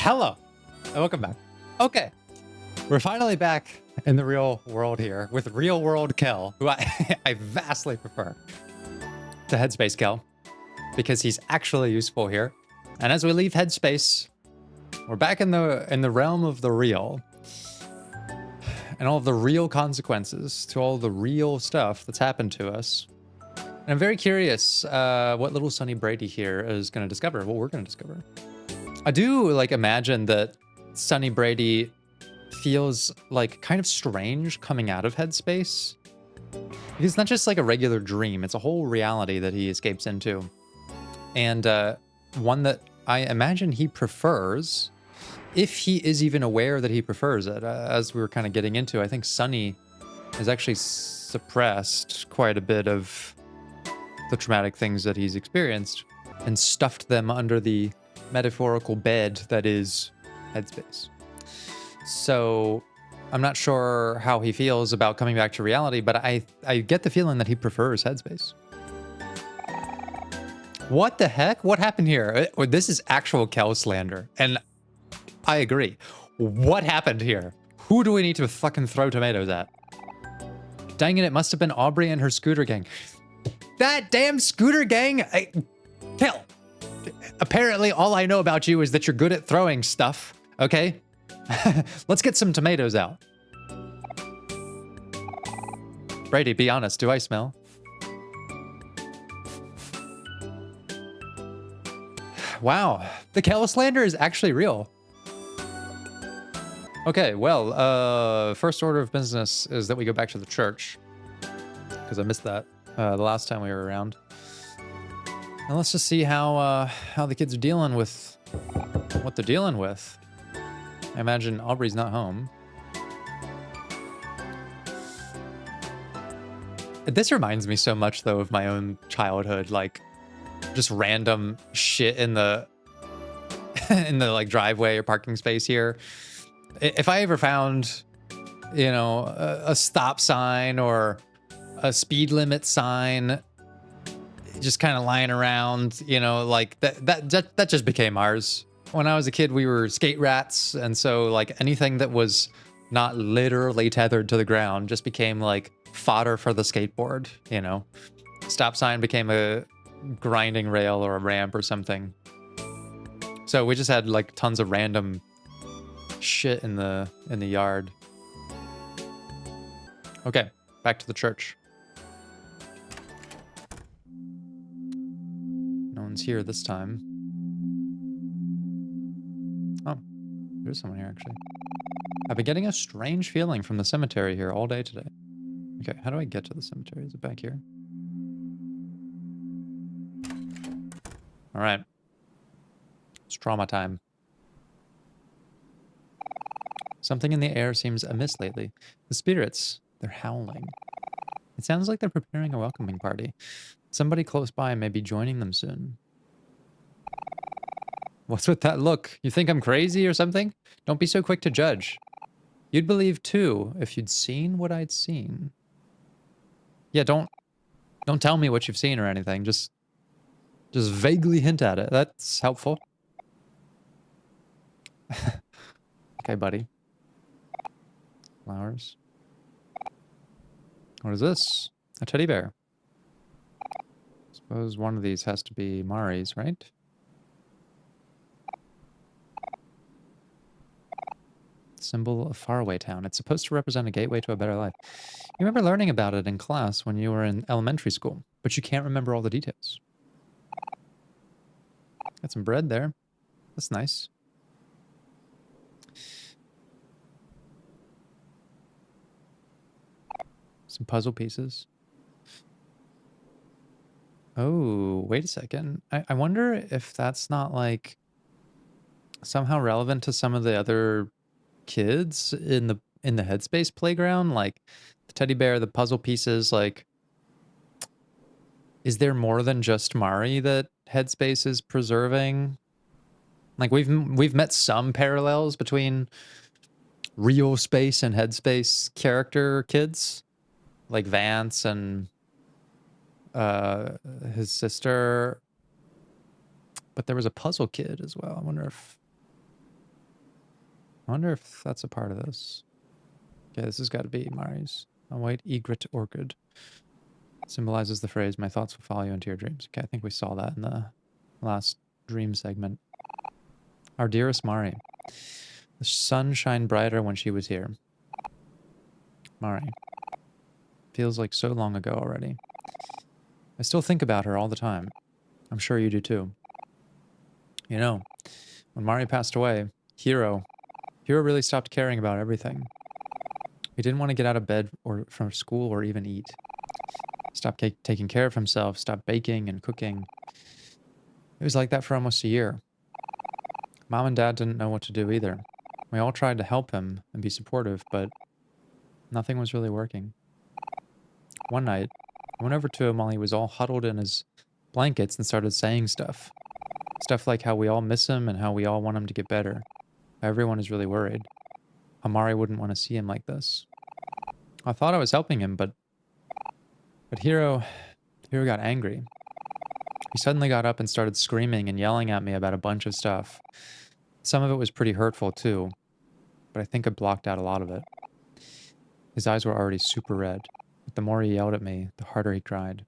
Hello, and welcome back. Okay, we're finally back in the real world here with real world Kel, who I vastly prefer to Headspace Kel because he's actually useful here. And as we leave Headspace, we're back in the realm of the real and all of the real consequences to all the real stuff that's happened to us. And I'm very curious what little Sonny Brady here is going to discover, what we're going to discover. I do like imagine that Sonny Brady feels like kind of strange coming out of Headspace. It's not just like a regular dream, it's a whole reality that he escapes into. And one that I imagine he prefers, if he is even aware that he prefers it. As we were kind of getting into, I think Sonny has actually suppressed quite a bit of the traumatic things that he's experienced and stuffed them under the metaphorical bed that is Headspace. So I'm not sure how he feels about coming back to reality, but I get the feeling that he prefers Headspace. What the heck? What happened here? This is actual Kel slander, and I agree. What happened here? Who do we need to fucking throw tomatoes at? Dang it, it must have been Aubrey and her scooter gang. That damn scooter gang! Kel! Apparently, all I know about you is that you're good at throwing stuff, okay? Let's get some tomatoes out. Brady, be honest, do I smell? Wow, the Kel slander is actually real. Okay, well, first order of business is that we go back to the church, because I missed that the last time we were around. And let's just see how the kids are dealing with what they're dealing with. I imagine Aubrey's not home. This reminds me so much, though, of my own childhood, like just random shit in the in the like driveway or parking space here. If I ever found, you know, a stop sign or a speed limit sign just kind of lying around, you know, like that just became ours. When I was a kid, we were skate rats, and so like anything that was not literally tethered to the ground just became like fodder for the skateboard, you know. Stop sign became a grinding rail or a ramp or something. So we just had like tons of random shit in the yard. Okay, back to the church. No one's here this time. Oh, there's someone here actually. I've been getting a strange feeling from the cemetery here all day today. Okay, how do I get to the cemetery? Is it back here? All right. It's trauma time. Something in the air seems amiss lately. The spirits, they're howling. It sounds like they're preparing a welcoming party. Somebody close by may be joining them soon. What's with that look? You think I'm crazy or something? Don't be so quick to judge. You'd believe too if you'd seen what I'd seen. Yeah, don't tell me what you've seen or anything. Just vaguely hint at it. That's helpful. Okay, buddy. Flowers. What is this? A teddy bear. Suppose one of these has to be Mari's, right? Symbol of Faraway town. It's supposed to represent a gateway to a better life. You remember learning about it in class when you were in elementary school, but you can't remember all the details. Got some bread there. That's nice. Some puzzle pieces. Oh, wait a second. I wonder if that's not like somehow relevant to some of the other kids in the Headspace playground, like the teddy bear, the puzzle pieces. Like, is there more than just Mari that Headspace is preserving? Like we've met some parallels between real space and Headspace character kids, like Vance and his sister. But there was a puzzle kid as well. I wonder if I wonder if that's a part of this. Okay, this has got to be Mari's. A white egret orchid. Symbolizes the phrase, my thoughts will follow you into your dreams. Okay, I think we saw that in the last dream segment. Our dearest Mari. The sun shined brighter when she was here. Mari. Feels like so long ago already. I still think about her all the time. I'm sure you do too. You know, when Mari passed away, Hiro really stopped caring about everything. He didn't want to get out of bed or from school or even eat. Stopped taking care of himself, stopped baking and cooking. It was like that for almost a year. Mom and Dad didn't know what to do either. We all tried to help him and be supportive, but nothing was really working. One night, I went over to him while he was all huddled in his blankets and started saying stuff. Stuff like how we all miss him and how we all want him to get better. Everyone is really worried. Amari wouldn't want to see him like this. I thought I was helping him, but Hiro got angry. He suddenly got up and started screaming and yelling at me about a bunch of stuff. Some of it was pretty hurtful too, but I think I blocked out a lot of it. His eyes were already super red, but the more he yelled at me, the harder he cried.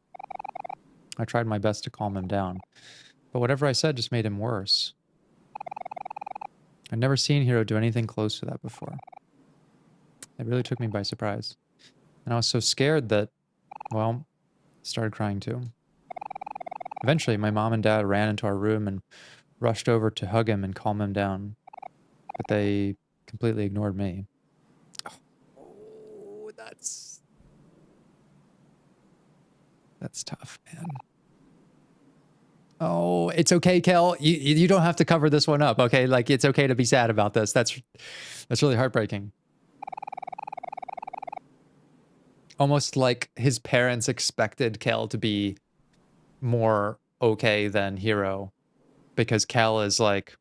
I tried my best to calm him down, but whatever I said just made him worse. I'd never seen Hiro do anything close to that before. It really took me by surprise. And I was so scared that, well, I started crying too. Eventually, my mom and dad ran into our room and rushed over to hug him and calm him down. But they completely ignored me. Oh, that's tough, man. Oh, it's okay, Kel. You don't have to cover this one up, okay? Like, it's okay to be sad about this. That's really heartbreaking. Almost like his parents expected Kel to be more okay than Hiro, because Kel is like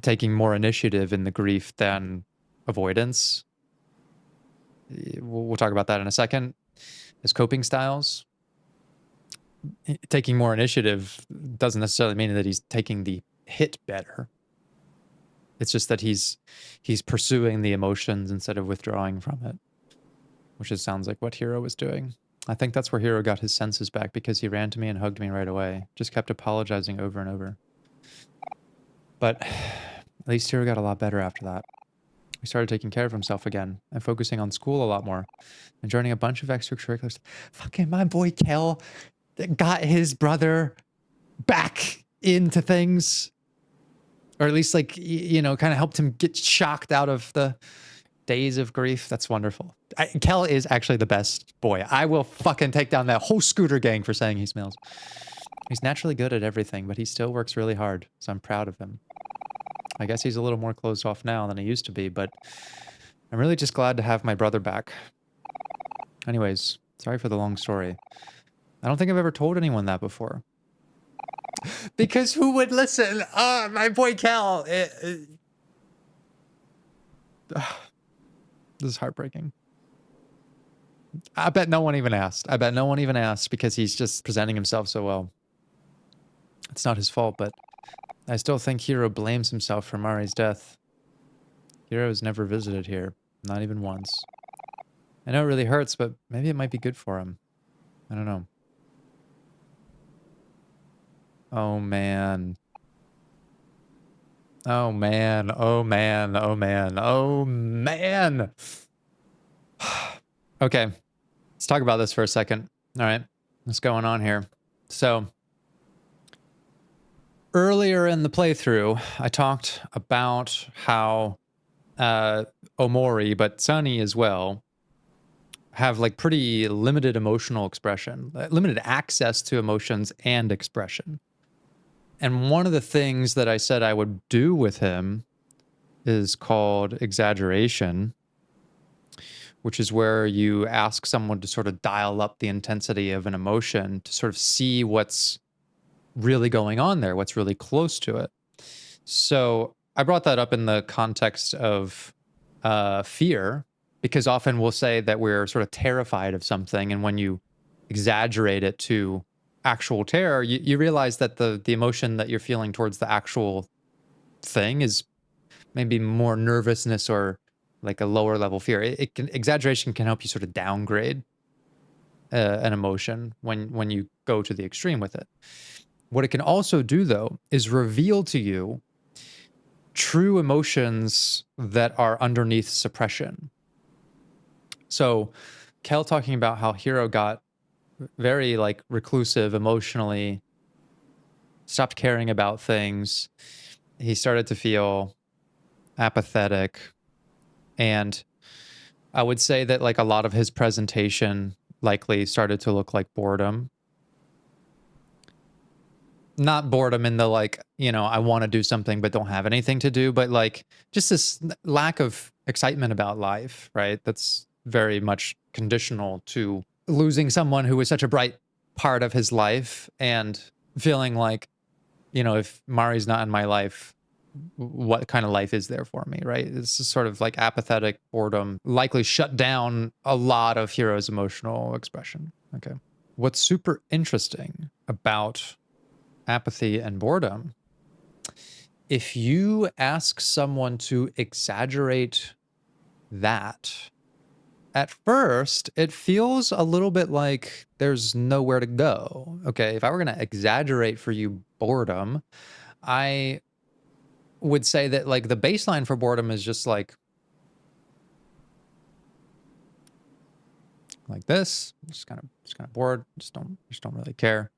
taking more initiative in the grief than avoidance. We'll talk about that in a second. His coping styles. Taking more initiative doesn't necessarily mean that he's taking the hit better. It's just that he's pursuing the emotions instead of withdrawing from it, which just sounds like what Hiro was doing. I think that's where Hiro got his senses back, because he ran to me and hugged me right away. Just kept apologizing over and over. But at least Hiro got a lot better after that. He started taking care of himself again and focusing on school a lot more and joining a bunch of extracurriculars. Fucking my boy Kel got his brother back into things, or at least, like, you know, kind of helped him get shocked out of the days of grief. That's wonderful. Kel is actually the best boy. I will fucking take down that whole scooter gang for saying he smells. He's naturally good at everything, but he still works really hard, so I'm proud of him. I guess he's a little more closed off now than he used to be, but I'm really just glad to have my brother back. Anyways, sorry for the long story. I don't think I've ever told anyone that before. Because who would listen? My boy Kel. This is heartbreaking. I bet no one even asked. I bet no one even asked, because he's just presenting himself so well. It's not his fault, but I still think Hiro blames himself for Mari's death. Hiro has never visited here, not even once. I know it really hurts, but maybe it might be good for him. I don't know. Oh, man. Oh, man. Oh, man. Oh, man. Oh, man. Okay. Let's talk about this for a second. All right. What's going on here? So, earlier in the playthrough, I talked about how Omori, but Sunny as well, have like pretty limited emotional expression, limited access to emotions and expression. And one of the things that I said I would do with him is called exaggeration, which is where you ask someone to sort of dial up the intensity of an emotion to sort of see what's really going on there, what's really close to it. So I brought that up in the context of fear, because often we'll say that we're sort of terrified of something, and when you exaggerate it to actual terror, you realize that the emotion that you're feeling towards the actual thing is maybe more nervousness or like a lower level fear. Exaggeration can help you sort of downgrade an emotion when you go to the extreme with it. What it can also do, though, is reveal to you true emotions that are underneath suppression. So, Kel talking about how Hiro got very like reclusive emotionally, stopped caring about things. He started to feel apathetic. And I would say that like a lot of his presentation likely started to look like boredom. Not boredom in the like, I want to do something but don't have anything to do, but like just this lack of excitement about life, right? That's very much conditional to losing someone who was such a bright part of his life and feeling like, if Mari's not in my life, what kind of life is there for me, right? It's just sort of like apathetic boredom, likely shut down a lot of Hiro's emotional expression. Okay. What's super interesting about apathy and boredom, if you ask someone to exaggerate that, at first it feels a little bit like there's nowhere to go. Okay, if I were going to exaggerate for you boredom, I would say that like the baseline for boredom is just like this, just kind of bored, just don't really care.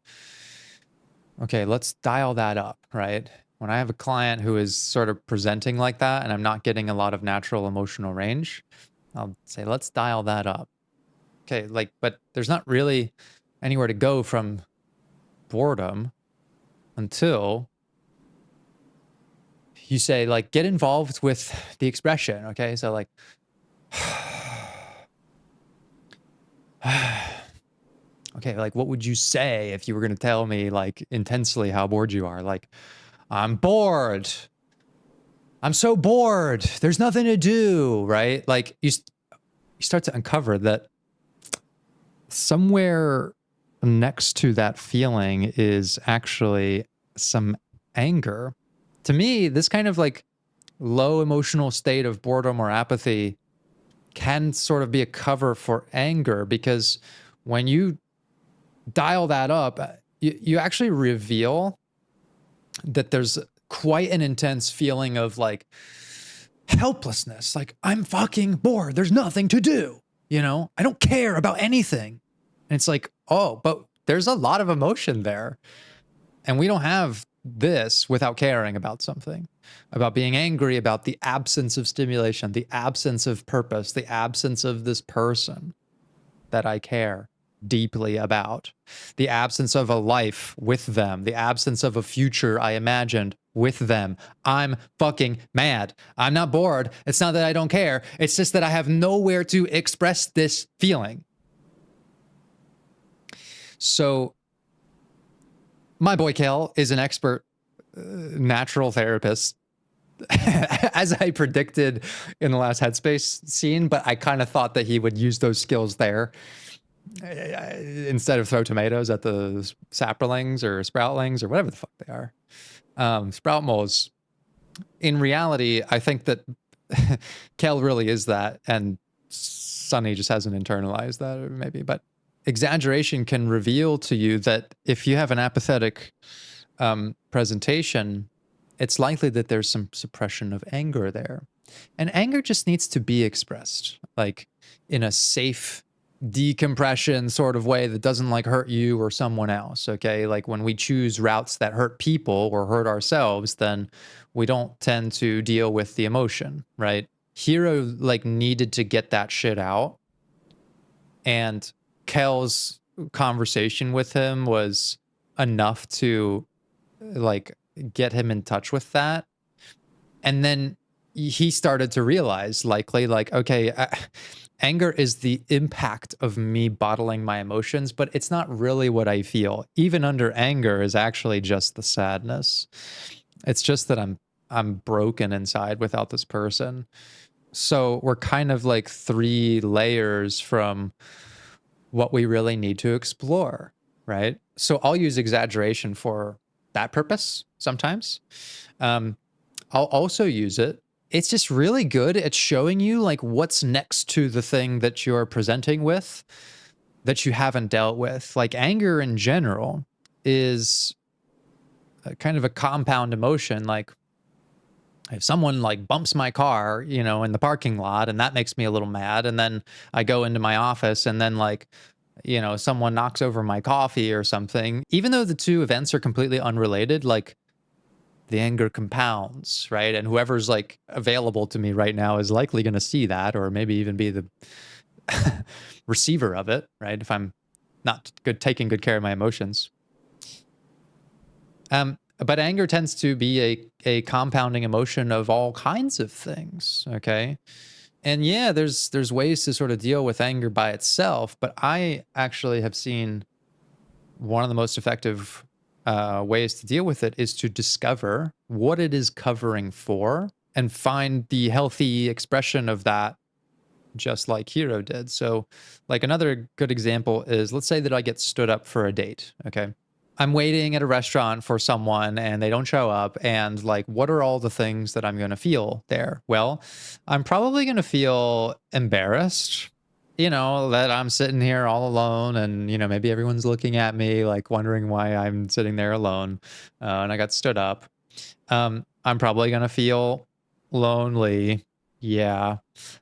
Okay, let's dial that up, right? When I have a client who is sort of presenting like that and I'm not getting a lot of natural emotional range, I'll say, let's dial that up. Okay, like, but there's not really anywhere to go from boredom until you say, like, get involved with the expression, okay? So, like, okay, like, what would you say if you were going to tell me, like, intensely how bored you are? Like, I'm bored. I'm so bored. There's nothing to do, right? Like, you start to uncover that somewhere next to that feeling is actually some anger. To me, this kind of like low emotional state of boredom or apathy can sort of be a cover for anger, because when you dial that up, you actually reveal that there's quite an intense feeling of like helplessness. Like, I'm fucking bored. There's nothing to do. I don't care about anything. And it's like, oh, but there's a lot of emotion there. And we don't have this without caring about something, about being angry about the absence of stimulation, the absence of purpose, the absence of this person that I care deeply about, the absence of a life with them, the absence of a future I imagined with them. I'm fucking mad. I'm not bored. It's not that I don't care. It's just that I have nowhere to express this feeling. So my boy Kel is an expert natural therapist, as I predicted in the last Headspace scene, but I kind of thought that he would use those skills there instead of throw tomatoes at the saplings or sproutlings or whatever the fuck they are. Sprout moles. In reality, I think that Kel really is that, and Sunny just hasn't internalized that, or maybe. But exaggeration can reveal to you that if you have an apathetic presentation, it's likely that there's some suppression of anger there. And anger just needs to be expressed, like in a safe decompression sort of way that doesn't like hurt you or someone else. Okay, like when we choose routes that hurt people or hurt ourselves, then we don't tend to deal with the emotion, right? Hiro like needed to get that shit out, and Kel's conversation with him was enough to like get him in touch with that. And then he started to realize, likely, like, okay, anger is the impact of me bottling my emotions, but it's not really what I feel. Even under anger is actually just the sadness. It's just that I'm broken inside without this person. So we're kind of like 3 layers from what we really need to explore, right? So I'll use exaggeration for that purpose sometimes. I'll also use it it's just really good at showing you like what's next to the thing that you're presenting with that you haven't dealt with. Like anger in general is a kind of a compound emotion. Like if someone like bumps my car, you know, in the parking lot, and that makes me a little mad, and then I go into my office and then like, you know, someone knocks over my coffee or something, even though the two events are completely unrelated, like the anger compounds, right? And whoever's like available to me right now is likely going to see that, or maybe even be the receiver of it, right? If I'm not good, taking good care of my emotions. But anger tends to be a compounding emotion of all kinds of things, okay? And yeah, there's ways to sort of deal with anger by itself, but I actually have seen one of the most effective ways to deal with it is to discover what it is covering for and find the healthy expression of that, just like Hiro did. So, like another good example is, let's say that I get stood up for a date, okay? I'm waiting at a restaurant for someone and they don't show up. And like, what are all the things that I'm going to feel there? Well, I'm probably going to feel embarrassed, you know, that I'm sitting here all alone and, you know, maybe everyone's looking at me, like wondering why I'm sitting there alone. And I got stood up. I'm probably going to feel lonely. Yeah.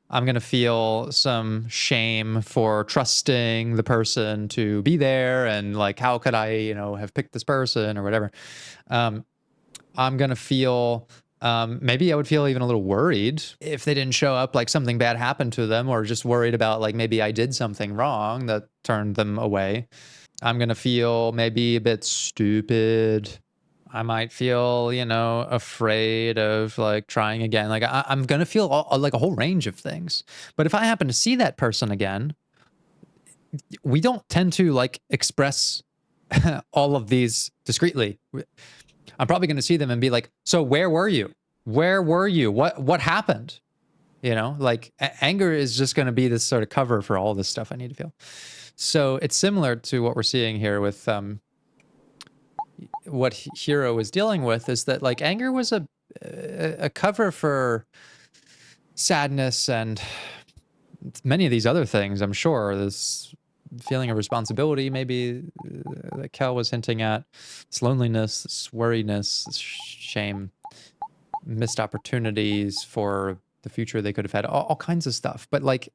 I'm going to feel some shame for trusting the person to be there. And like, how could I, you know, have picked this person or whatever? I'm going to feel, maybe I would feel even a little worried if they didn't show up, like something bad happened to them, or just worried about like maybe I did something wrong that turned them away. I'm going to feel maybe a bit stupid. I might feel, you know, afraid of like trying again. Like I'm going to feel like a whole range of things. But if I happen to see that person again, we don't tend to like express all of these discreetly. I'm probably going to see them and be like, "So where were you? Where were you? What happened?" You know, like anger is just going to be this sort of cover for all this stuff I need to feel. So it's similar to what we're seeing here with what Hiro was dealing with, is that like anger was a cover for sadness and many of these other things. I'm sure this feeling of responsibility, maybe that Kel was hinting at, this loneliness, this worriness, this shame, missed opportunities for the future they could have had, all kinds of stuff. But like, if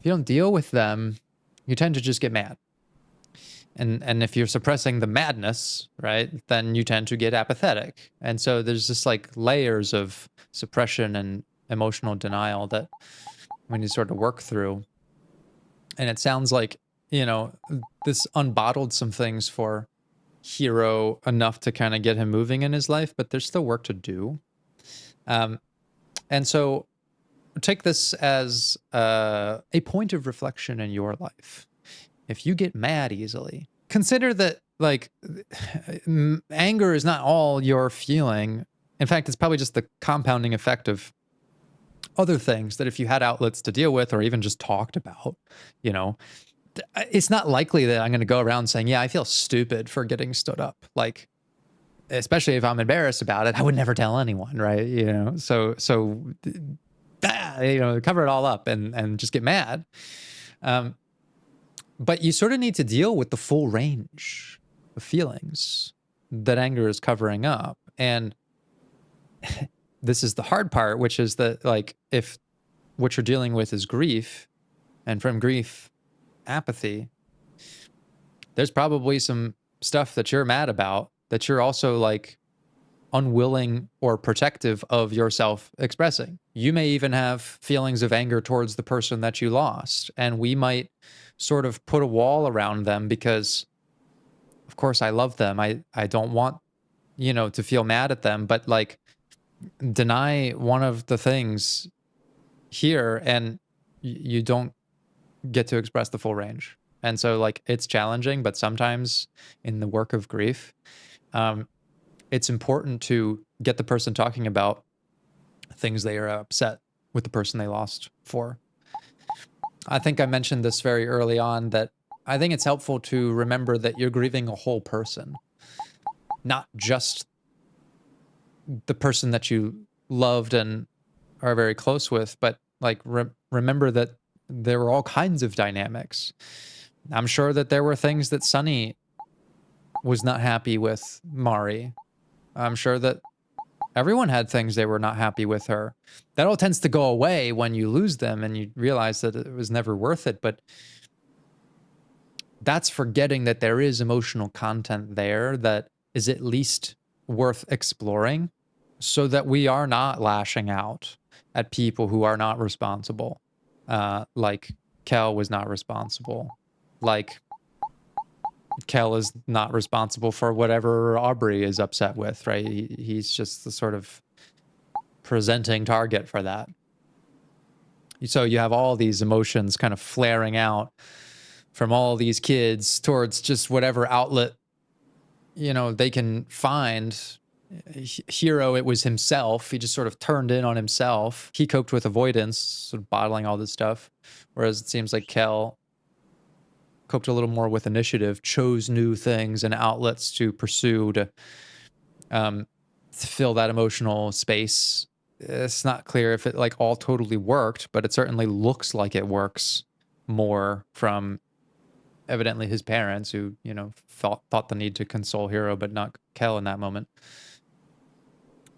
you don't deal with them, you tend to just get mad. And if you're suppressing the madness, right, then you tend to get apathetic. And so there's just like layers of suppression and emotional denial that we need to sort of work through. And it sounds like, you know, this unbottled some things for Hiro enough to kind of get him moving in his life, but there's still work to do. And so take this as a point of reflection in your life. If you get mad easily, consider that like anger is not all you're feeling. In fact, it's probably just the compounding effect of other things that if you had outlets to deal with or even just talked about, you know, it's not likely that I'm going to go around saying, yeah, I feel stupid for getting stood up. Like, especially if I'm embarrassed about it, I would never tell anyone, right? You know, so you know, cover it all up and just get mad. But you sort of need to deal with the full range of feelings that anger is covering up. And this is the hard part, which is that like if what you're dealing with is grief, and from grief, apathy, there's probably some stuff that you're mad about that you're also like unwilling or protective of yourself expressing. You may even have feelings of anger towards the person that you lost, and we might sort of put a wall around them because of course I love them. I don't want, you know, to feel mad at them, but like deny one of the things here and you don't get to express the full range. And so like it's challenging, but sometimes in the work of grief, it's important to get the person talking about things they are upset with the person they lost for. I think I mentioned this very early on, that I think it's helpful to remember that you're grieving a whole person, not just the person that you loved and are very close with, but like remember that there were all kinds of dynamics. I'm sure that there were things that Sunny was not happy with Mari. I'm sure that everyone had things they were not happy with her. That all tends to go away when you lose them and you realize that it was never worth it. But that's forgetting that there is emotional content there that is at least worth exploring, so that we are not lashing out at people who are not responsible. Like Kel was not responsible. Like Kel is not responsible for whatever Aubrey is upset with, right? He's just the sort of presenting target for that. So you have all these emotions kind of flaring out from all these kids towards just whatever outlet, you know, they can find. Hero, it was himself. He just sort of turned in on himself. He coped with avoidance, sort of bottling all this stuff. Whereas it seems like Kel coped a little more with initiative, chose new things and outlets to pursue to fill that emotional space. It's not clear if it like all totally worked, but it certainly looks like it works more from evidently his parents, who, you know, thought the need to console Hero, but not Kel in that moment.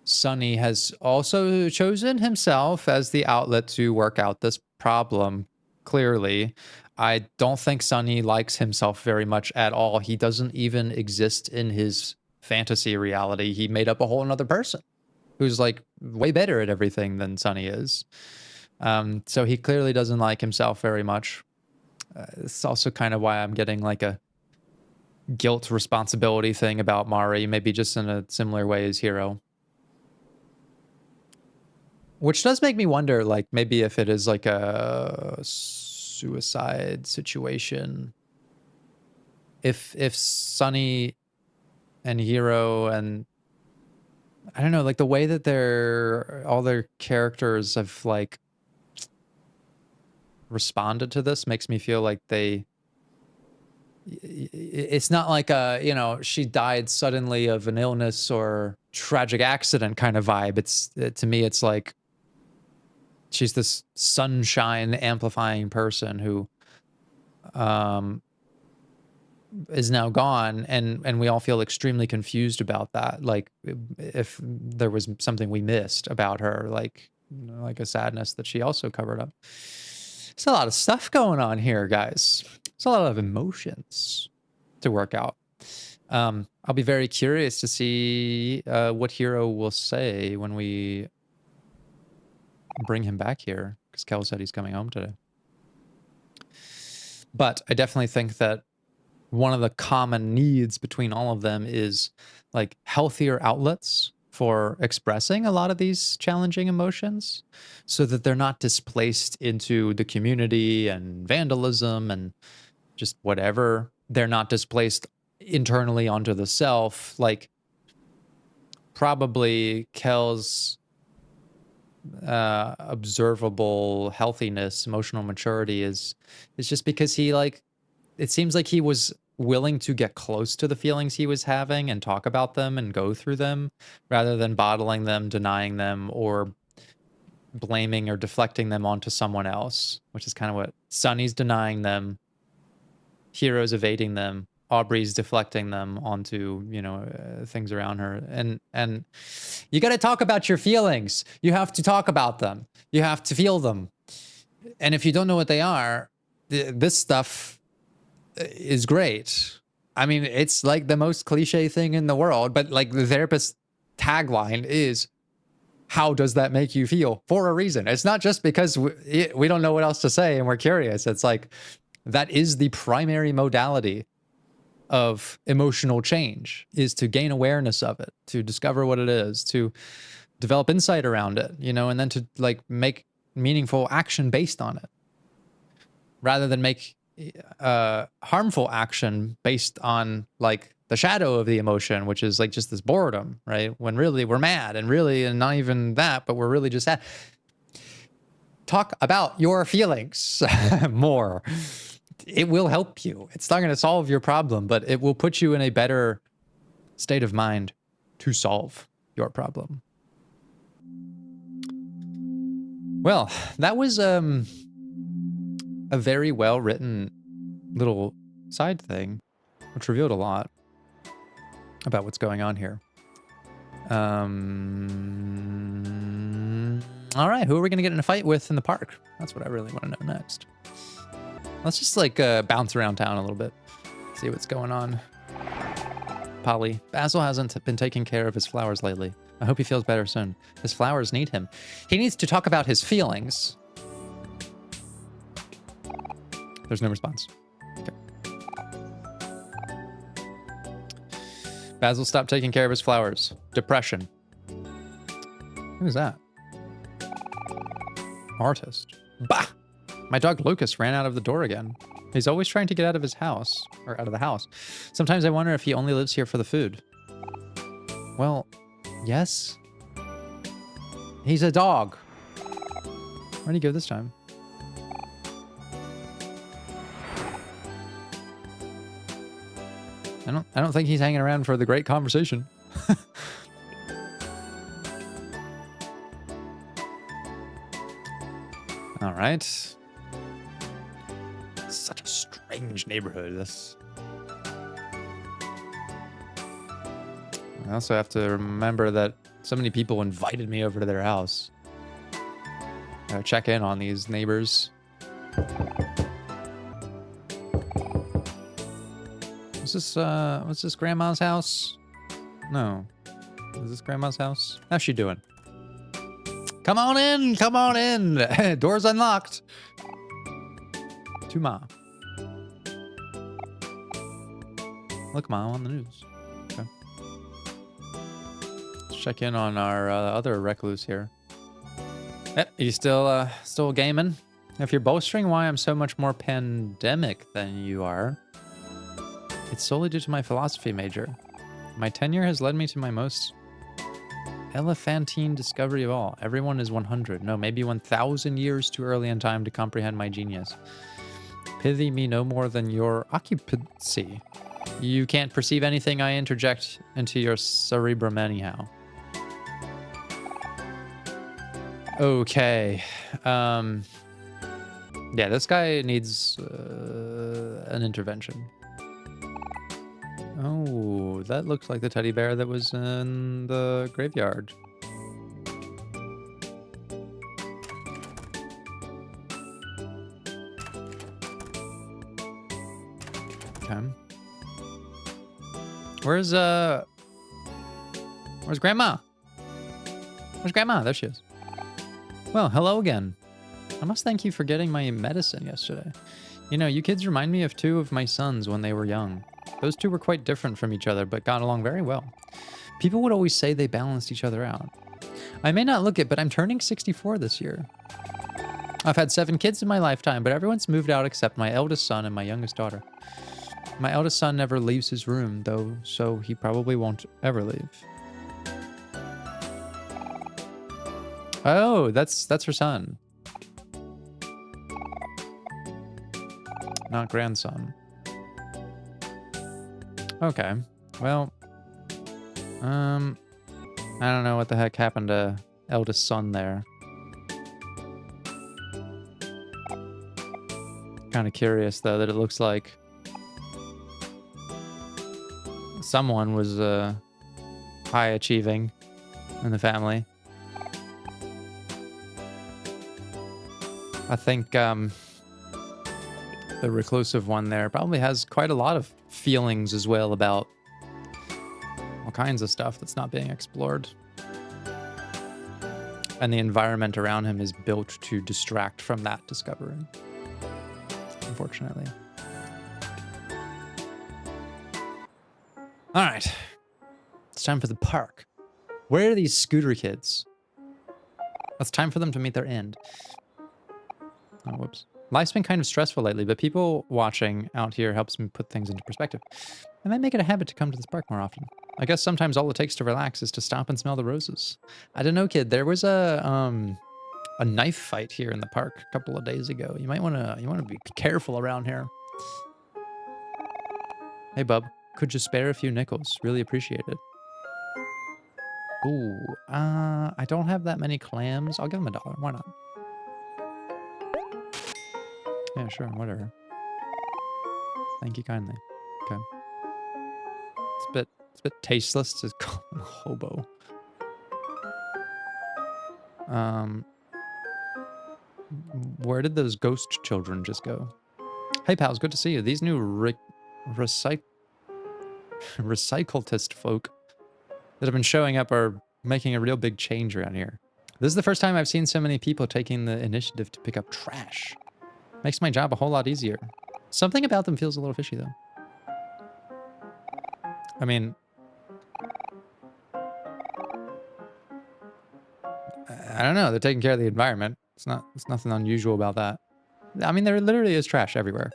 Sunny has also chosen himself as the outlet to work out this problem. Clearly, I don't think Sunny likes himself very much at all. He doesn't even exist in his fantasy reality. He made up a whole another person who's like way better at everything than Sunny is. So he clearly doesn't like himself very much. It's also kind of why I'm getting like a guilt responsibility thing about Mari, maybe just in a similar way as Hero. Which does make me wonder, like, maybe if it is like a suicide situation. If Sunny and Hero and I don't know, like the way that all their characters have like responded to this makes me feel like it's not like you know, she died suddenly of an illness or tragic accident kind of vibe. To me, it's like she's this sunshine amplifying person who is now gone, and we all feel extremely confused about that. Like if there was something we missed about her, like, you know, like a sadness that she also covered up. There's a lot of stuff going on here, guys. There's a lot of emotions to work out. I'll be very curious to see what Hero will say when we bring him back here, because Kel said he's coming home today. But I definitely think that one of the common needs between all of them is like healthier outlets for expressing a lot of these challenging emotions, so that they're not displaced into the community and vandalism and just whatever. They're not displaced internally onto the self. Like probably Kel's observable healthiness, emotional maturity is just because he like, it seems like he was willing to get close to the feelings he was having and talk about them and go through them, rather than bottling them, denying them, or blaming or deflecting them onto someone else, which is kind of what Sunny's denying them, Hero's evading them, Aubrey's deflecting them onto, you know, things around her. And you got to talk about your feelings. You have to talk about them. You have to feel them. And if you don't know what they are, this stuff is great. I mean, it's like the most cliche thing in the world, but like the therapist's tagline is, how does that make you feel? For a reason. It's not just because we don't know what else to say and we're curious. It's like, that is the primary modality of emotional change, is to gain awareness of it, to discover what it is, to develop insight around it, you know, and then to like make meaningful action based on it, rather than make harmful action based on like the shadow of the emotion, which is like just this boredom, right? When really we're mad, and really, and not even that, but we're really just sad. Talk about your feelings more. It will help you. It's not going to solve your problem, but it will put you in a better state of mind to solve your problem. Well, that was a very well-written little side thing, which revealed a lot about what's going on here. All right, who are we gonna get in a fight with in the park? That's what I really want to know next. Let's just like bounce around town a little bit, see what's going on. Polly, Basil hasn't been taking care of his flowers lately. I hope he feels better soon. His flowers need him. He needs to talk about his feelings. There's no response. Okay. Basil stopped taking care of his flowers. Depression. Who's that? Artist. Bah! My dog Lucas ran out of the door again. He's always trying to get out of his house, or out of the house. Sometimes I wonder if he only lives here for the food. Well, yes. He's a dog. Where'd he go this time? I don't think he's hanging around for the great conversation. All right. Such a strange neighborhood, this. I also have to remember that so many people invited me over to their house. Gotta check in on these neighbors. What's this grandma's house? No. Is this grandma's house? How's she doing? Come on in, come on in. Door's unlocked. To Ma. Look, Ma, I'm on the news. Okay. Let's check in on our other recluse here. Yep, you still gaming? If you're bolstering why I'm so much more pandemic than you are, it's solely due to my philosophy major. My tenure has led me to my most elephantine discovery of all. Everyone is 100, no, maybe 1,000 years too early in time to comprehend my genius. Pity me no more than your occupancy. You can't perceive anything I interject into your cerebrum anyhow. Okay. Yeah, this guy needs an intervention. Oh, that looks like the teddy bear that was in the graveyard. Okay. Where's Grandma? Where's Grandma? There she is. Well, hello again. I must thank you for getting my medicine yesterday. You know, you kids remind me of two of my sons when they were young. Those two were quite different from each other, but got along very well. People would always say they balanced each other out. I may not look it, but I'm turning 64 this year. I've had 7 kids in my lifetime, but everyone's moved out except my eldest son and my youngest daughter. My eldest son never leaves his room, though, so he probably won't ever leave. Oh, that's her son. Not grandson. Okay. Well, I don't know what the heck happened to eldest son there. Kind of curious though that it looks like someone was high achieving in the family. I think the reclusive one there probably has quite a lot of feelings as well about all kinds of stuff that's not being explored. And the environment around him is built to distract from that discovery, unfortunately. All right, it's time for the park. Where are these scooter kids? It's time for them to meet their end. Oh, whoops. Life's been kind of stressful lately, but people watching out here helps me put things into perspective. I might make it a habit to come to this park more often. I guess sometimes all it takes to relax is to stop and smell the roses. I don't know, kid. There was a knife fight here in the park a couple of days ago. You might want to be careful around here. Hey, bub. Could you spare a few nickels? Really appreciate it. Ooh, I don't have that many clams. I'll give him $1. Why not? Yeah, sure, whatever. Thank you kindly. Okay. It's a bit tasteless to call him a hobo. Where did those ghost children just go? Hey pals, good to see you. These new recycletist folk that have been showing up are making a real big change around here. This is the first time I've seen so many people taking the initiative to pick up trash. Makes my job a whole lot easier. Something about them feels a little fishy though. I mean, I don't know. They're taking care of the environment. It's nothing unusual about that. I mean, there literally is trash everywhere.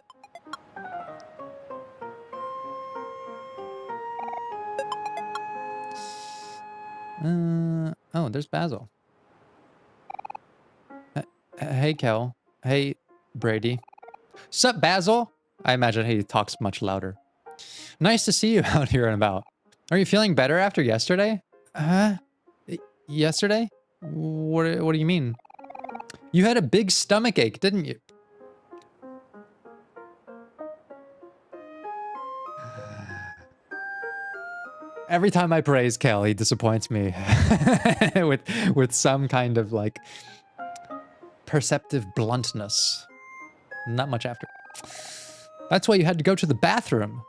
Oh, there's Basil. Hey, Kel. Hey, Brady. Sup, Basil? I imagine he talks much louder. Nice to see you out here and about. Are you feeling better after yesterday? Huh? Yesterday? What do you mean? You had a big stomach ache, didn't you? Every time I praise Kel, he disappoints me with some kind of like perceptive bluntness. Not much after. That's why you had to go to the bathroom.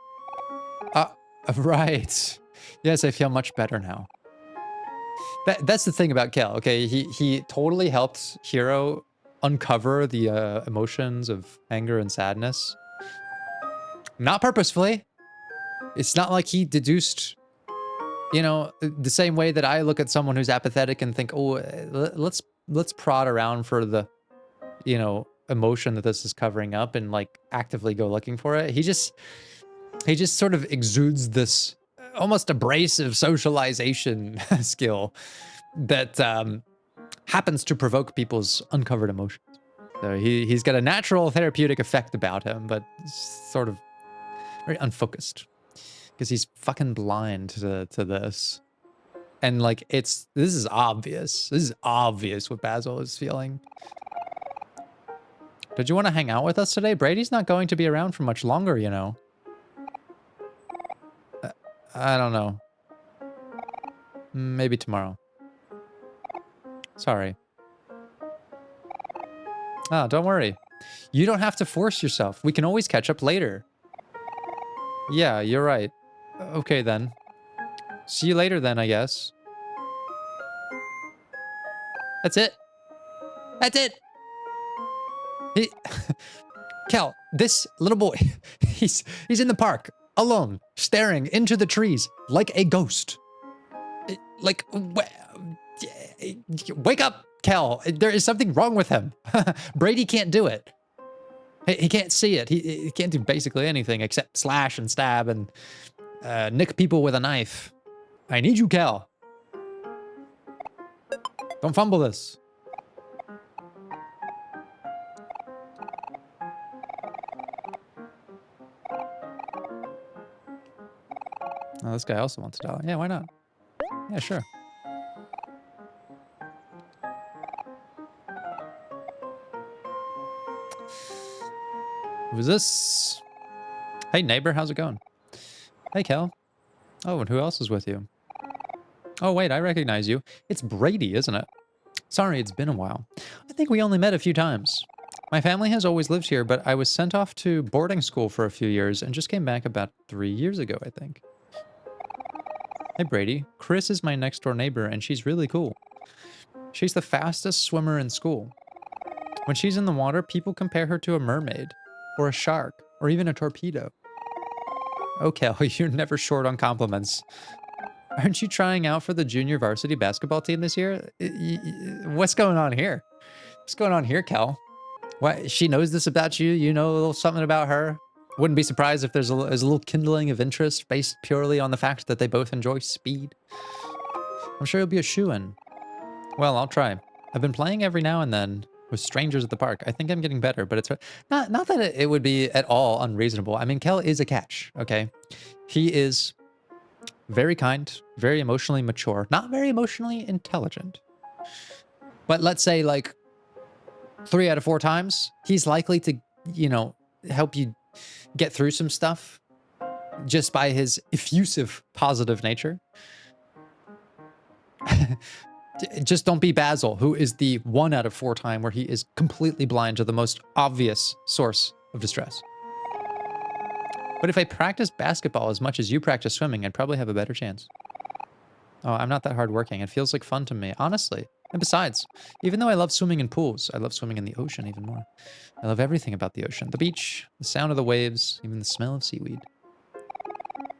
Right. Yes, I feel much better now. That's the thing about Kel, okay? He totally helped Hiro uncover the emotions of anger and sadness. Not purposefully. It's not like he deduced, you know, the same way that I look at someone who's apathetic and think, oh, let's prod around for the, you know, emotion that this is covering up and like actively go looking for it. He just sort of exudes this almost abrasive socialization skill that happens to provoke people's uncovered emotions. So he's got a natural therapeutic effect about him, but sort of very unfocused because he's fucking blind to this. And like this is obvious. This is obvious what Basil is feeling. Did you want to hang out with us today? Brady's not going to be around for much longer, you know. I don't know. Maybe tomorrow. Sorry. Ah, don't worry. You don't have to force yourself. We can always catch up later. Yeah, you're right. Okay, then. See you later, then, I guess. That's it. That's it. Kel, this little boy, he's in the park, alone, staring into the trees like a ghost. Like, wake up, Kel. There is something wrong with him. Brady can't do it. He can't see it. He can't do basically anything except slash and stab and nick people with a knife. I need you, Kel. Don't fumble this. Oh, this guy also wants $1. Yeah, why not? Yeah, sure. Who's this? Hey, neighbor, how's it going? Hey, Kel. Oh, and who else is with you? Oh, wait, I recognize you. It's Brady, isn't it? Sorry, it's been a while. I think we only met a few times. My family has always lived here, but I was sent off to boarding school for a few years and just came back about 3 years ago, I think. Hey, Brady. Chris is my next door neighbor, and she's really cool. She's the fastest swimmer in school. When she's in the water, people compare her to a mermaid, or a shark, or even a torpedo. Okay, you're never short on compliments. Aren't you trying out for the junior varsity basketball team this year? What's going on here? What's going on here, Kel? What? She knows this about you? You know a little something about her? Wouldn't be surprised if there's a little kindling of interest based purely on the fact that they both enjoy speed. I'm sure you'll be a shoo-in. Well, I'll try. I've been playing every now and then with strangers at the park. I think I'm getting better, but it's not that it would be at all unreasonable. I mean, Kel is a catch, okay? He is very kind, very emotionally mature, not very emotionally intelligent. But let's say like 3 out of 4 times, he's likely to you know, help you get through some stuff just by his effusive positive nature. Just don't be Basil, who is the 1 out of 4 time where he is completely blind to the most obvious source of distress. But if I practice basketball as much as you practice swimming, I'd probably have a better chance. Oh, I'm not that hardworking. It feels like fun to me, honestly. And besides, even though I love swimming in pools, I love swimming in the ocean even more. I love everything about the ocean. The beach, the sound of the waves, even the smell of seaweed.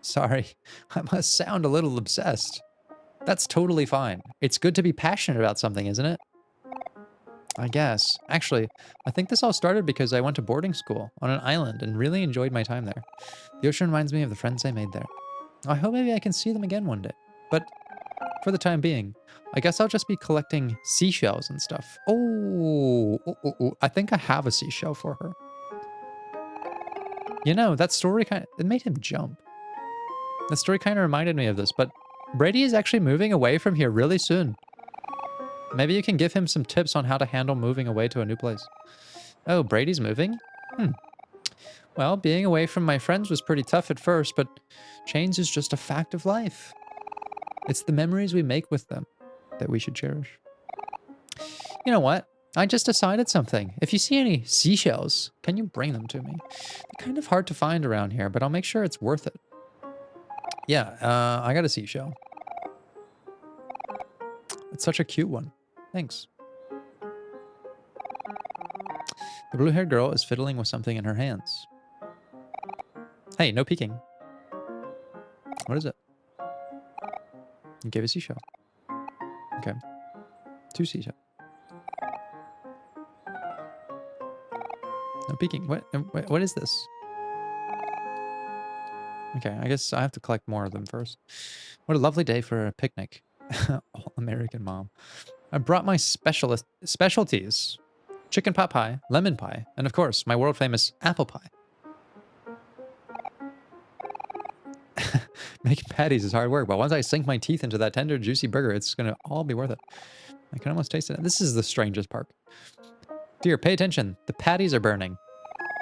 Sorry, I must sound a little obsessed. That's totally fine. It's good to be passionate about something, isn't it? I guess. Actually, I think this all started because I went to boarding school on an island and really enjoyed my time there. The ocean reminds me of the friends I made there. I hope maybe I can see them again one day. But for the time being, I guess I'll just be collecting seashells and stuff. Oh, I think I have a seashell for her. You know, that story it made him jump. That story kind of reminded me of this, but Brady is actually moving away from here really soon. Maybe you can give him some tips on how to handle moving away to a new place. Oh, Brady's moving? Well, being away from my friends was pretty tough at first, but change is just a fact of life. It's the memories we make with them that we should cherish. You know what? I just decided something. If you see any seashells, can you bring them to me? They're kind of hard to find around here, but I'll make sure it's worth it. Yeah, I got a seashell. It's such a cute one. Thanks. The blue-haired girl is fiddling with something in her hands. Hey, no peeking. What is it? You gave a seashell. Okay. 2 seashells. No peeking. What is this? Okay, I guess I have to collect more of them first. What a lovely day for a picnic. All-American mom. I brought my specialties. Chicken pot pie, lemon pie, and of course, my world-famous apple pie. Making patties is hard work, but once I sink my teeth into that tender, juicy burger, it's going to all be worth it. I can almost taste it. This is the strangest part. Dear, pay attention. The patties are burning.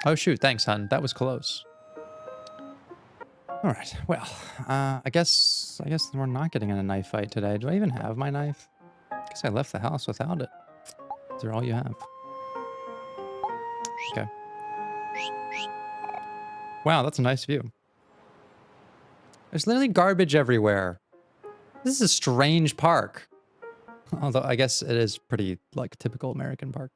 Oh, shoot. Thanks, hon. That was close. All right. Well, I guess we're not getting in a knife fight today. Do I even have my knife? I guess I left the house without it. Is there all you have? Okay. Wow, that's a nice view. There's literally garbage everywhere. This is a strange park. Although I guess it is pretty, like, typical American park.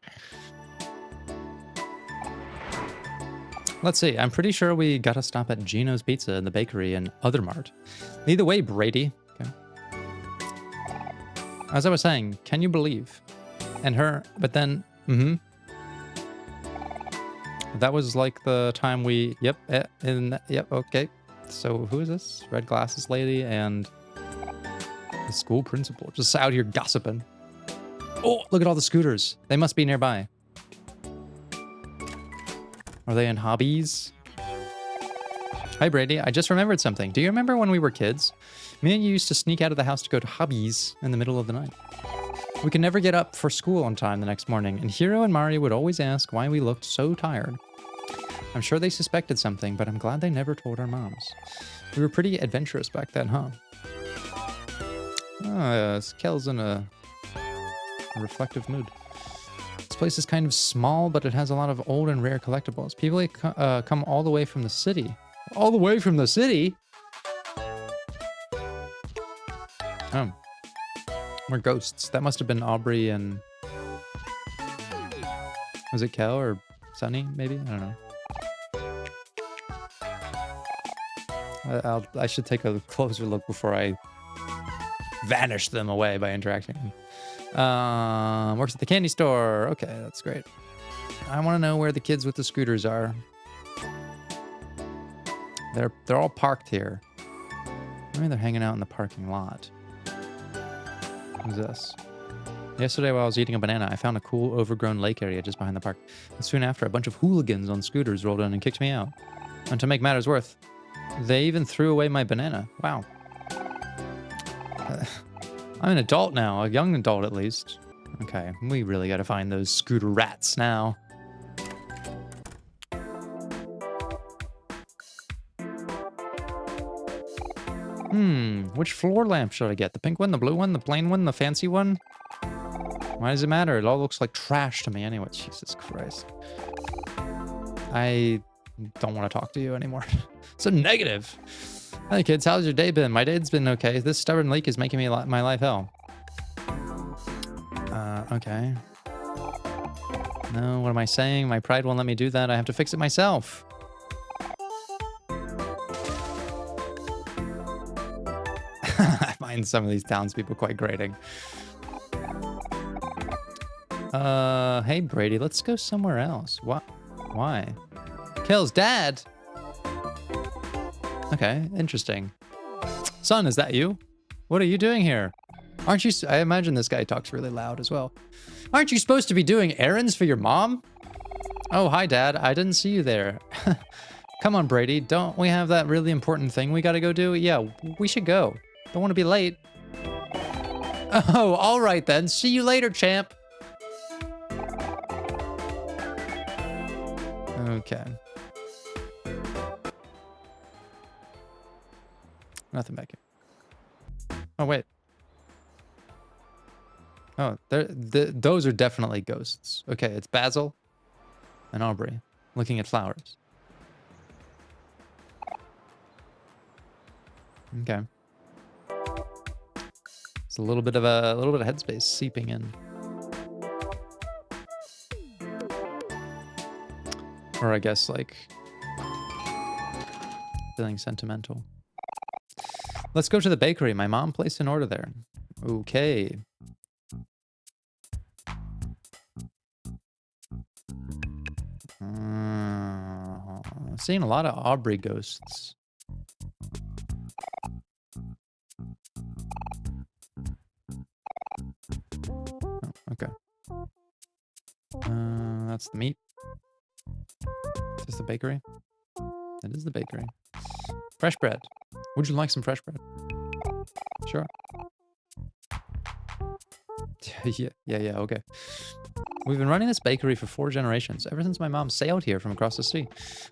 Let's see. I'm pretty sure we gotta stop at Gino's Pizza in the bakery and Other Mart. Lead the way, Brady. Okay. As I was saying, can you believe? And her, but then, that was like the time we, yep, okay. So who is this? Red glasses lady and the school principal just out here gossiping. Oh, look at all the scooters. They must be nearby. Are they in hobbies? Hi, Brady. I just remembered something. Do you remember when we were kids? Me and you used to sneak out of the house to go to hobbies in the middle of the night. We could never get up for school on time the next morning, and Hiro and Mari would always ask why we looked so tired. I'm sure they suspected something, but I'm glad they never told our moms. We were pretty adventurous back then, huh? Kel's in a reflective mood. This place is kind of small, but it has a lot of old and rare collectibles. People come all the way from the city. All the way from the city? Oh. We're ghosts. That must have been Aubrey and... Was it Kel or Sunny, maybe? I don't know. I should take a closer look before I vanish them away by interacting. Works at the candy store. Okay, that's great. I want to know where the kids with the scooters are. They're all parked here. Maybe they're hanging out in the parking lot. What's this? Yesterday while I was eating a banana, I found a cool overgrown lake area just behind the park. And soon after, a bunch of hooligans on scooters rolled in and kicked me out. And to make matters worse, they even threw away my banana. Wow. I'm an adult now, a young adult at least. Okay, we really gotta find those scooter rats now. Which floor lamp should I get? The pink one, the blue one, the plain one, the fancy one? Why does it matter? It all looks like trash to me anyway. Jesus Christ. I don't want to talk to you anymore. So negative. Hey kids, how's your day been? My day's been okay. This stubborn leak is making me my life hell. Okay. No, what am I saying? My pride won't let me do that. I have to fix it myself. I find some of these townspeople quite grating. Hey Brady, let's go somewhere else. What? Why? Kale's dad? Okay, interesting. Son, is that you? What are you doing here? Aren't you... I imagine this guy talks really loud as well. Aren't you supposed to be doing errands for your mom? Oh, hi, Dad. I didn't see you there. Come on, Brady. Don't we have that really important thing we gotta go do? Yeah, we should go. Don't want to be late. Oh, all right then. See you later, champ. Okay. Nothing back here. Oh, wait. Oh, those are definitely ghosts. Okay, it's Basil and Aubrey looking at flowers. Okay. It's a little bit of headspace seeping in. Or I guess like feeling sentimental. Let's go to the bakery. My mom placed an order there. Okay. Seeing a lot of Aubrey ghosts. Oh, okay. That's the meat. Is this the bakery? It is the bakery. Fresh bread. Would you like some fresh bread? Sure. Yeah, okay. We've been running this bakery for 4 generations, ever since my mom sailed here from across the sea.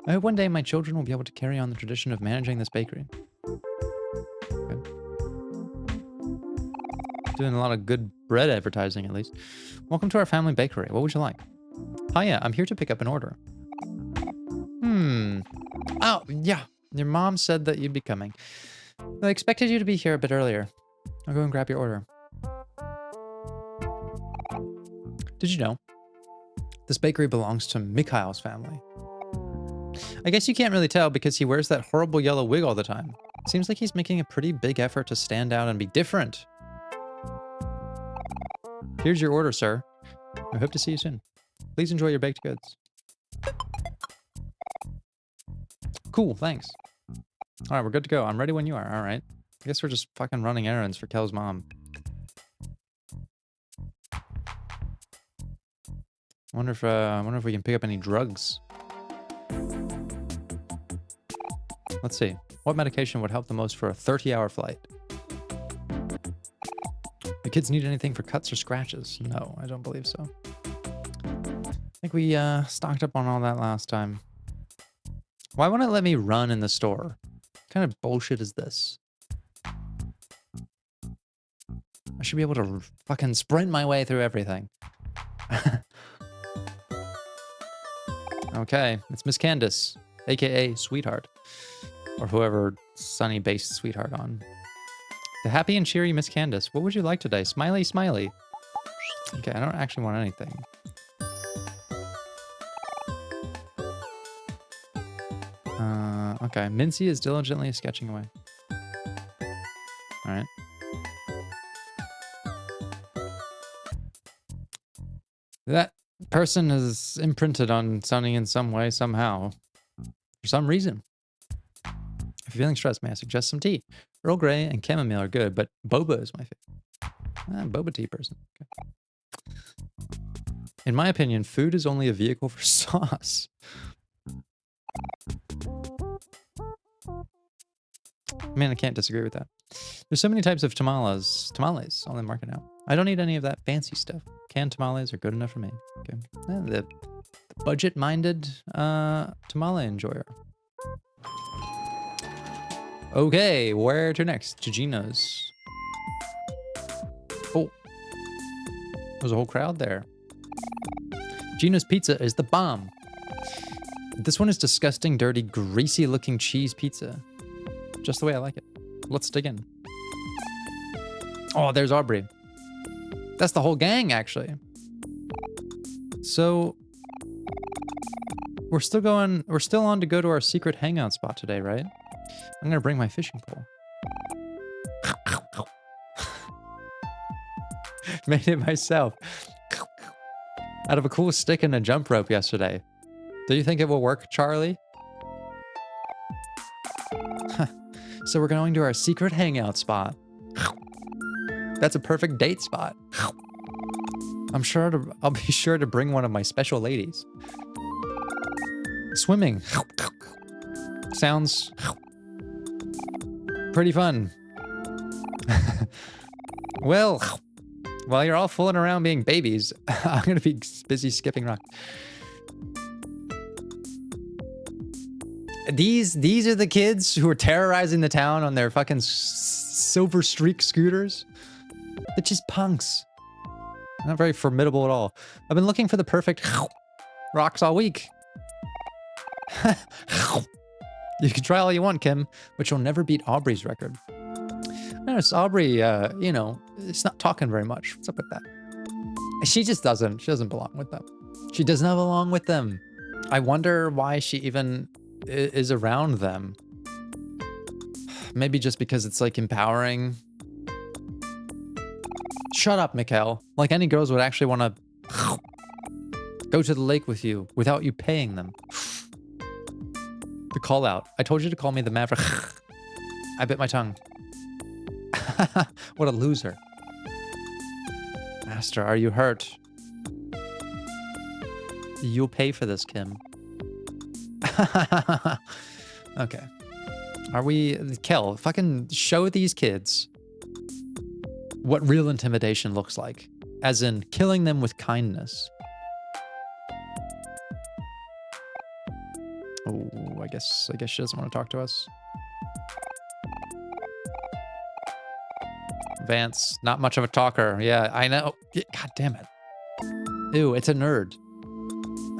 I hope one day my children will be able to carry on the tradition of managing this bakery. Okay. Doing a lot of good bread advertising, at least. Welcome to our family bakery. What would you like? Hiya, I'm here to pick up an order. Oh, yeah. Your mom said that you'd be coming. I expected you to be here a bit earlier. I'll go and grab your order. Did you know? This bakery belongs to Mikhail's family. I guess you can't really tell because he wears that horrible yellow wig all the time. Seems like he's making a pretty big effort to stand out and be different. Here's your order, sir. I hope to see you soon. Please enjoy your baked goods. Cool, thanks. All right, we're good to go. I'm ready when you are. All right. I guess we're just fucking running errands for Kel's mom. Wonder if we can pick up any drugs. Let's see. What medication would help the most for a 30-hour flight? The kids need anything for cuts or scratches? No, I don't believe so. I think we stocked up on all that last time. Why won't it let me run in the store? What kind of bullshit is this? I should be able to fucking sprint my way through everything. Okay, it's Miss Candace, aka Sweetheart, or whoever Sunny based Sweetheart on. The happy and cheery Miss Candace. What would you like today? Smiley, smiley. Okay, I don't actually want anything. Okay, Mincy is diligently sketching away. All right. That person is imprinted on Sunny in some way, somehow. For some reason. If you're feeling stressed, may I suggest some tea? Earl Grey and chamomile are good, but boba is my favorite. Boba tea person. Okay. In my opinion, food is only a vehicle for sauce. I mean, I can't disagree with that. There's so many types of tamales on the market now. I don't need any of that fancy stuff. Canned tamales are good enough for me. Okay. The budget-minded tamale enjoyer. Okay, where to next? To Gino's. Oh, there's a whole crowd there. Gino's Pizza is the bomb. This one is disgusting, dirty, greasy-looking cheese pizza. Just the way I like it. Let's dig in. Oh, there's Aubrey. That's the whole gang, actually. So, we're still on to go to our secret hangout spot today, right? I'm gonna bring my fishing pole. Made it myself. Out of a cool stick and a jump rope yesterday. Do you think it will work, Charlie? So we're going to our secret hangout spot. That's a perfect date spot. I'll be sure to bring one of my special ladies. Swimming. Sounds pretty fun. Well, while you're all fooling around being babies, I'm gonna be busy skipping rock. These are the kids who are terrorizing the town on their fucking silver streak scooters. They're just punks. Not very formidable at all. I've been looking for the perfect rocks all week. You can try all you want, Kim, but you'll never beat Aubrey's record. Notice Aubrey, you know, it's not talking very much. What's up with that? She doesn't belong with them. She does not belong with them. I wonder why she even is around them. Maybe just because it's like empowering. Shut up, Mikkel. Like any girls would actually want to go to the lake with you without you paying them. The call out. I told you to call me the Maverick. I bit my tongue. What a loser. Master, are you hurt? You'll pay for this, Kim. Okay. Are we... Kel, fucking show these kids what real intimidation looks like. As in, killing them with kindness. Oh, I guess she doesn't want to talk to us. Vance, not much of a talker. Yeah, I know. God damn it. Ew, it's a nerd.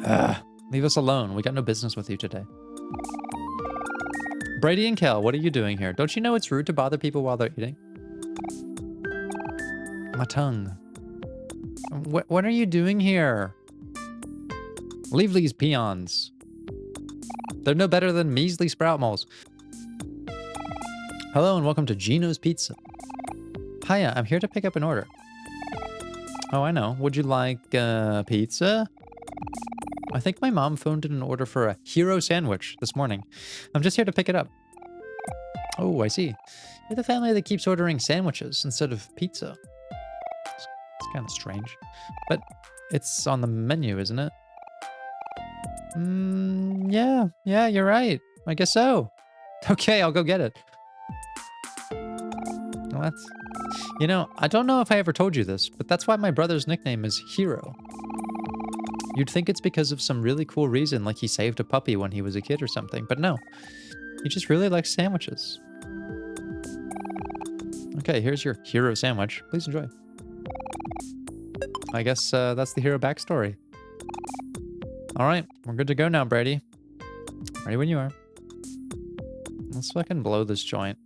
Ugh, leave us alone. We got no business with you today. Brady and Kel, what are you doing here? Don't you know it's rude to bother people while they're eating? My tongue. What are you doing here? Leave these peons. They're no better than measly sprout moles. Hello and welcome to Gino's Pizza. Hiya, I'm here to pick up an order. Oh, I know. Would you like pizza? I think my mom phoned in an order for a hero sandwich this morning. I'm just here to pick it up. Oh, I see. You're the family that keeps ordering sandwiches instead of pizza. It's kind of strange. But it's on the menu, isn't it? Yeah, you're right. I guess so. Okay, I'll go get it. What? You know, I don't know if I ever told you this, but that's why my brother's nickname is Hero. You'd think it's because of some really cool reason, like he saved a puppy when he was a kid or something, but no. He just really likes sandwiches. Okay, here's your hero sandwich. Please enjoy. I guess that's the hero backstory. All right, we're good to go now, Brady. Ready when you are. Let's fucking blow this joint.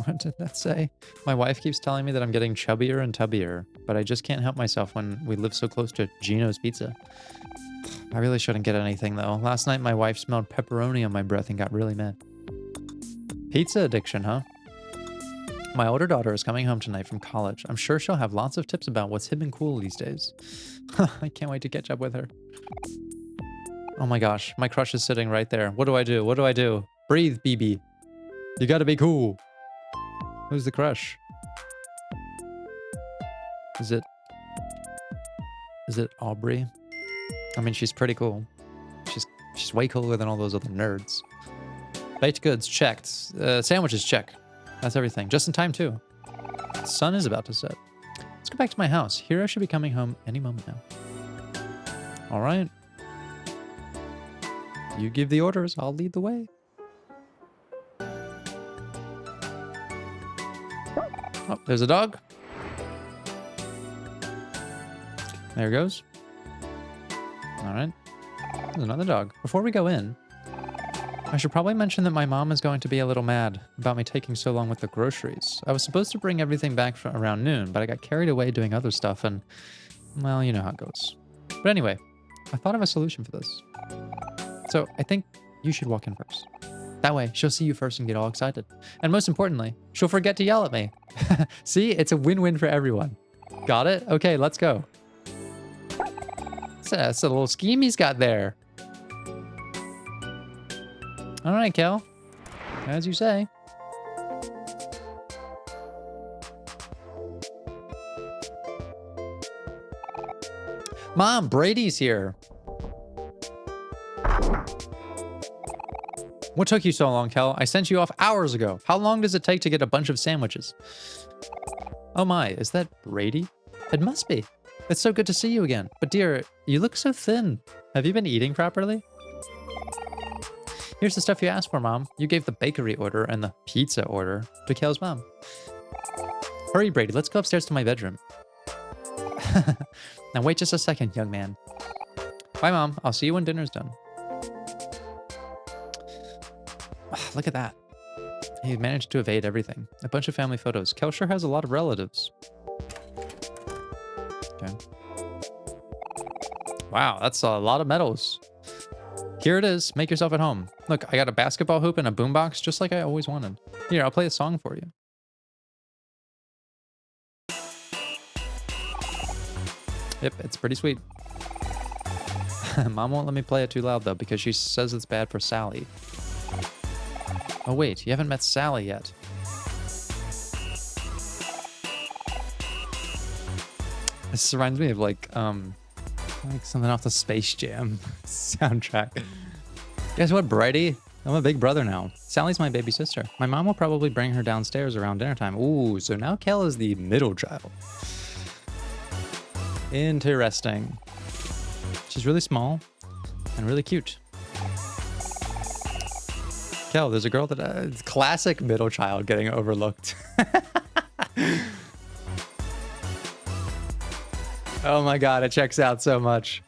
What did that say? My wife keeps telling me that I'm getting chubbier and tubbier, but I just can't help myself when we live so close to Gino's Pizza. I really shouldn't get anything, though. Last night, my wife smelled pepperoni on my breath and got really mad. Pizza addiction, huh? My older daughter is coming home tonight from college. I'm sure she'll have lots of tips about what's hip and cool these days. I can't wait to catch up with her. Oh my gosh, my crush is sitting right there. What do I do? What do I do? Breathe, BB. You gotta be cool. Who's the crush? Is it Aubrey? I mean, she's pretty cool. She's way cooler than all those other nerds. Baked goods checked. Sandwiches check. That's everything. Just in time too. The sun is about to set. Let's go back to my house. Hero should be coming home any moment now. All right. You give the orders, I'll lead the way. Oh, there's a dog. There it goes. All right. There's another dog. Before we go in, I should probably mention that my mom is going to be a little mad about me taking so long with the groceries. I was supposed to bring everything back for around noon, but I got carried away doing other stuff and, well, you know how it goes. But anyway, I thought of a solution for this. So I think you should walk in first. That way, she'll see you first and get all excited. And most importantly, she'll forget to yell at me. See, it's a win-win for everyone. Got it? Okay, let's go. That's a little scheme he's got there. All right, Kel. As you say. Mom, Brady's here. What took you so long, Kel? I sent you off hours ago. How long does it take to get a bunch of sandwiches? Oh my, is that Brady? It must be. It's so good to see you again. But dear, you look so thin. Have you been eating properly? Here's the stuff you asked for, Mom. You gave the bakery order and the pizza order to Kel's mom. Hurry, Brady. Let's go upstairs to my bedroom. Now wait just a second, young man. Bye, Mom. I'll see you when dinner's done. Look at that. He managed to evade everything. A bunch of family photos. Kel sure has a lot of relatives. Okay. Wow, that's a lot of medals. Here it is. Make yourself at home. Look, I got a basketball hoop and a boombox, just like I always wanted. Here, I'll play a song for you. Yep, it's pretty sweet. Mom won't let me play it too loud, though, because she says it's bad for Sally. Oh, wait, you haven't met Sally yet. This reminds me of, like something off the Space Jam soundtrack. Guess what, Brady? I'm a big brother now. Sally's my baby sister. My mom will probably bring her downstairs around dinner time. Ooh, so now Kel is the middle child. Interesting. She's really small and really cute. Kel, there's a girl that classic middle child getting overlooked. Oh my god, it checks out so much.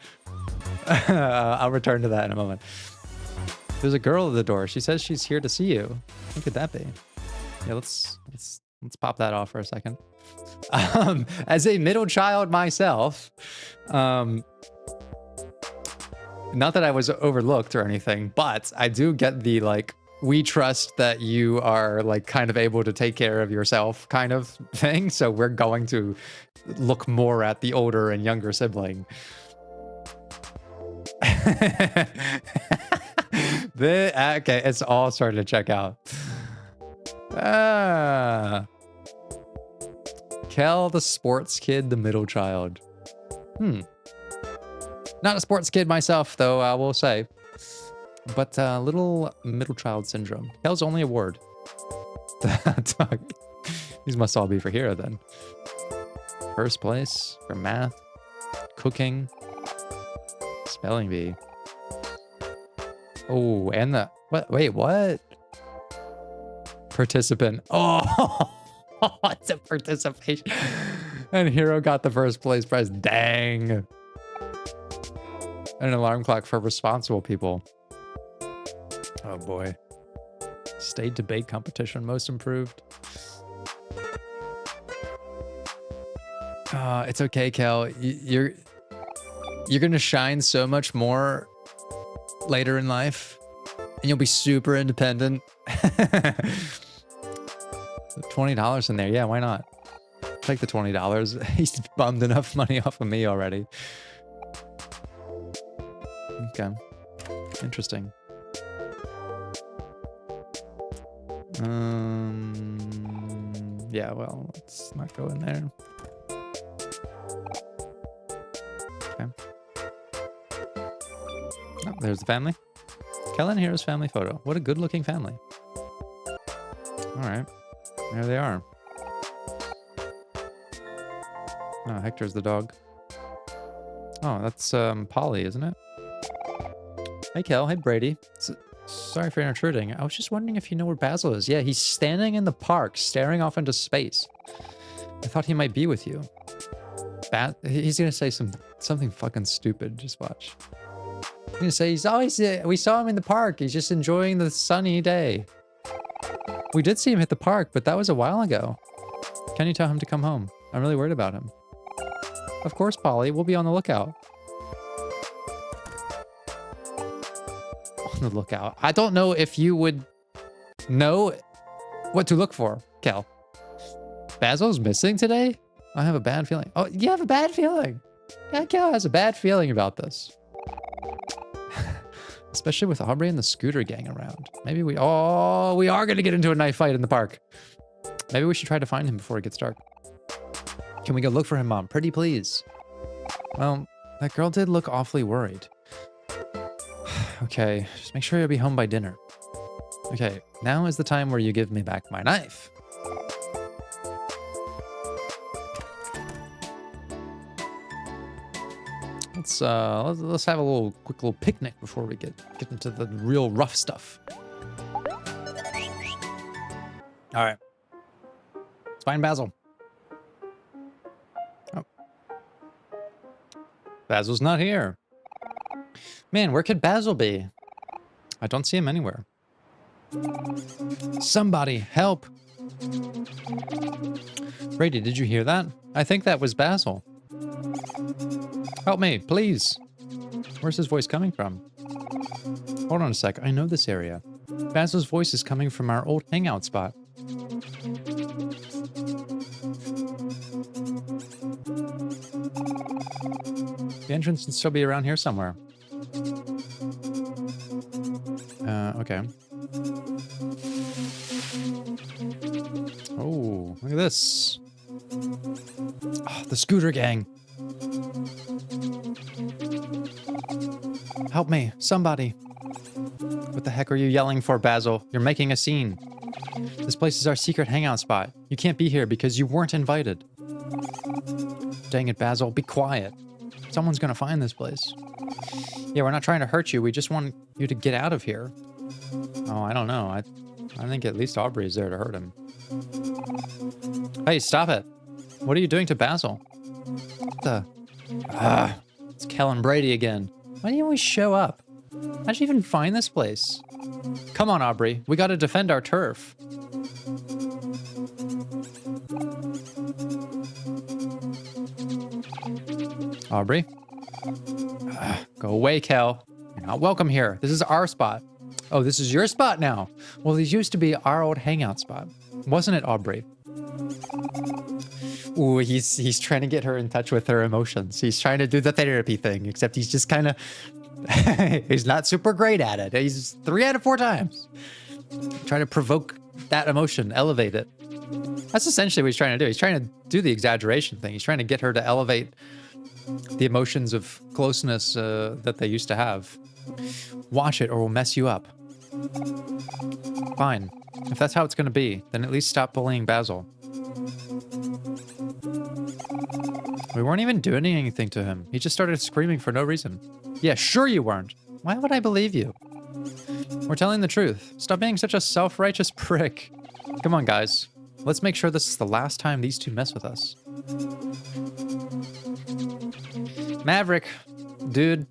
I'll return to that in a moment. There's a girl at the door. She says she's here to see you. Who could that be? Yeah, let's pop that off for a second. As a middle child myself, not that I was overlooked or anything, but I do get the, like, we trust that you are, like, kind of able to take care of yourself kind of thing. So we're going to look more at the older and younger sibling. Okay, it's all starting to check out. Kel, the sports kid, the middle child. Not a sports kid myself, though, I will say. But little middle child syndrome. Kel's only award. These must all be for hero, then. First place for math, cooking, spelling bee. Oh, and the... What? Wait, what? Participant. Oh, it's a participation. And hero got the first place prize. Dang. And an alarm clock for responsible people. Oh boy. State debate competition, most improved. It's okay, Kel. You're gonna shine so much more later in life, and you'll be super independent. $20 in there, yeah, why not? Take the $20. He's bummed enough money off of me already. Okay, interesting. Yeah, well, let's not go in there. Okay. Oh, there's the family. Kellen here's family photo. What a good looking family. All right, there they are. Oh, Hector's the dog. Oh, that's Polly, isn't it? Hey, Kel. Hey, Brady. Sorry for intruding. I was just wondering if you know where Basil is. Yeah, he's standing in the park, staring off into space. I thought he might be with you. He's gonna say something fucking stupid. Just watch. He's gonna say we saw him in the park. He's just enjoying the sunny day. We did see him hit the park, but that was a while ago. Can you tell him to come home? I'm really worried about him. Of course, Polly. We'll be on the lookout. On the lookout. I don't know if you would know what to look for, Kel. Basil's missing today? I have a bad feeling. Oh, you have a bad feeling. Yeah, Kel has a bad feeling about this. Especially with Aubrey and the scooter gang around. Maybe we are going to get into a knife fight in the park. Maybe we should try to find him before it gets dark. Can we go look for him, Mom? Pretty please. Well, that girl did look awfully worried. Okay, just make sure you'll be home by dinner. Okay, now is the time where you give me back my knife. Let's have a quick little picnic before we get into the real rough stuff. All right, let's find Basil. Oh, Basil's not here. Man, where could Basil be? I don't see him anywhere. Somebody help! Brady, did you hear that? I think that was Basil. Help me, please. Where's his voice coming from? Hold on a sec, I know this area. Basil's voice is coming from our old hangout spot. The entrance can still be around here somewhere. Okay. Oh, look at this. Oh, the scooter gang. Help me, somebody. What the heck are you yelling for, Basil? You're making a scene. This place is our secret hangout spot. You can't be here because you weren't invited. Dang it, Basil, be quiet. Someone's gonna find this place. Yeah, we're not trying to hurt you. We just want you to get out of here. Oh, I don't know. I think at least Aubrey is there to hurt him. Hey, stop it. What are you doing to Basil? It's Kel and Brady again. Why do you always show up? How'd you even find this place? Come on, Aubrey. We gotta defend our turf. Aubrey? Go away, Kel. You're not welcome here. This is our spot. Oh, this is your spot now. Well, these used to be our old hangout spot. Wasn't it, Aubrey? Ooh, he's trying to get her in touch with her emotions. He's trying to do the therapy thing, except he's just kind of... he's not super great at it. He's 3 out of 4 times. Trying to provoke that emotion, elevate it. That's essentially what he's trying to do. He's trying to do the exaggeration thing. He's trying to get her to elevate the emotions of closeness that they used to have. Watch it or we'll mess you up. Fine. If that's how it's going to be, then at least stop bullying Basil. We weren't even doing anything to him. He just started screaming for no reason. Yeah, sure you weren't. Why would I believe you? We're telling the truth. Stop being such a self-righteous prick. Come on, guys. Let's make sure this is the last time these two mess with us. Maverick, dude.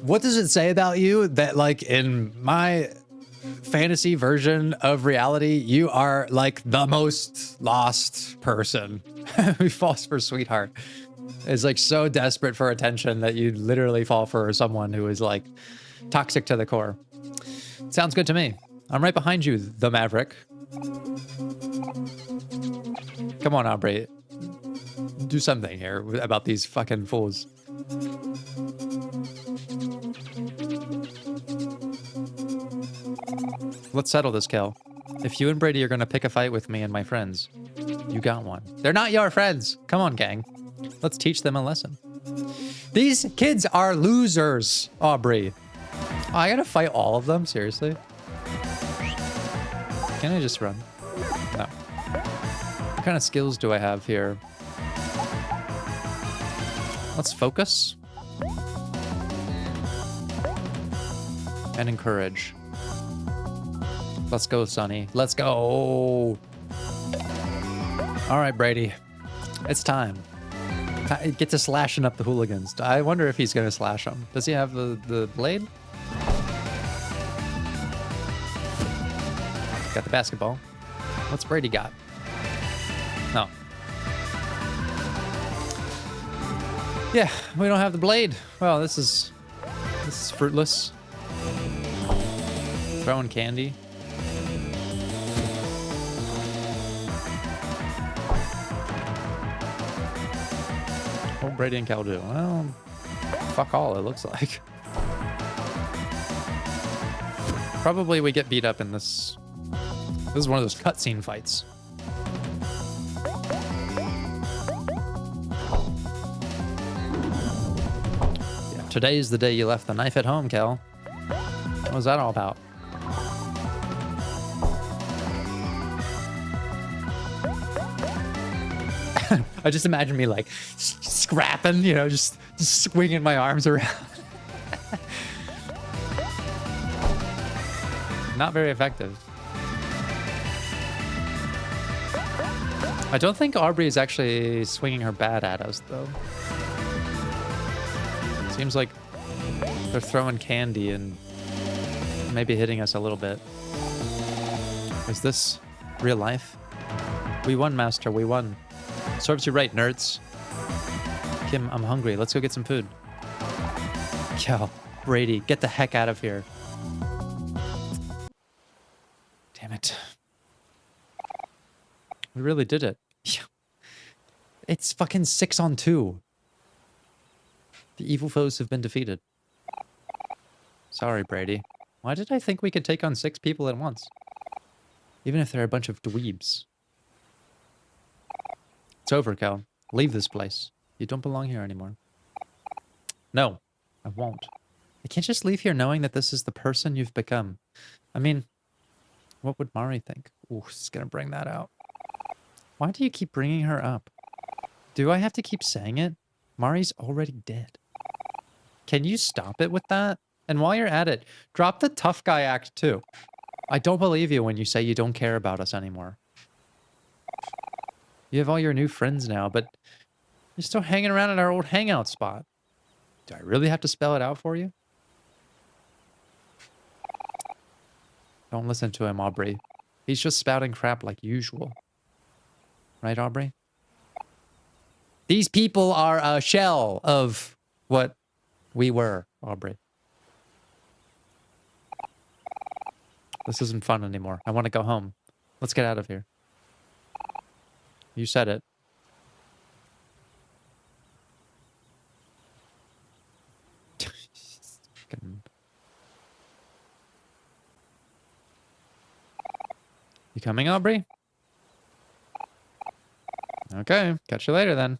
What does it say about you that, like, in my fantasy version of reality, you are, like, the most lost person who falls for sweetheart? Is, like, so desperate for attention that you literally fall for someone who is, like, toxic to the core. Sounds good to me. I'm right behind you, the Maverick. Come on, Aubrey. Do something here about these fucking fools. Let's settle this, Kel. If you and Brady are gonna pick a fight with me and my friends, you got one. They're not your friends. Come on, gang. Let's teach them a lesson. These kids are losers, Aubrey. Oh, I gotta fight all of them? Seriously? Can I just run? No. What kind of skills do I have here? Let's focus. And encourage. Let's go, Sonny. Let's go. All right, Brady. It's time. Get to slashing up the hooligans. I wonder if he's going to slash them. Does he have the blade? Got the basketball. What's Brady got? No. Yeah, we don't have the blade. Well, this is fruitless. Throwing candy. What Brady and Cal do? Well, fuck all, it looks like. Probably we get beat up in this. This is one of those cutscene fights. Yeah, today's the day you left the knife at home, Cal. What was that all about? I just imagine me like scrapping, you know, just swinging my arms around. Not very effective. I don't think Aubrey is actually swinging her bat at us, though. Seems like they're throwing candy and maybe hitting us a little bit. Is this real life? We won, Master. We won. Serves you right, nerds. Kim, I'm hungry. Let's go get some food. Cal, Brady, get the heck out of here. Damn it. We really did it. It's fucking 6-on-2. The evil foes have been defeated. Sorry, Brady. Why did I think we could take on 6 people at once? Even if they're a bunch of dweebs. It's over, Cal. Leave this place. You don't belong here anymore. No, I won't. I can't just leave here knowing that this is the person you've become. I mean, what would Mari think? Ooh, she's gonna bring that out. Why do you keep bringing her up? Do I have to keep saying it? Mari's already dead. Can you stop it with that? And while you're at it, drop the tough guy act too. I don't believe you when you say you don't care about us anymore. You have all your new friends now, but you're still hanging around at our old hangout spot. Do I really have to spell it out for you? Don't listen to him, Aubrey. He's just spouting crap like usual. Right, Aubrey? These people are a shell of what we were, Aubrey. This isn't fun anymore. I want to go home. Let's get out of here. You said it. You coming, Aubrey? Okay, catch you later then.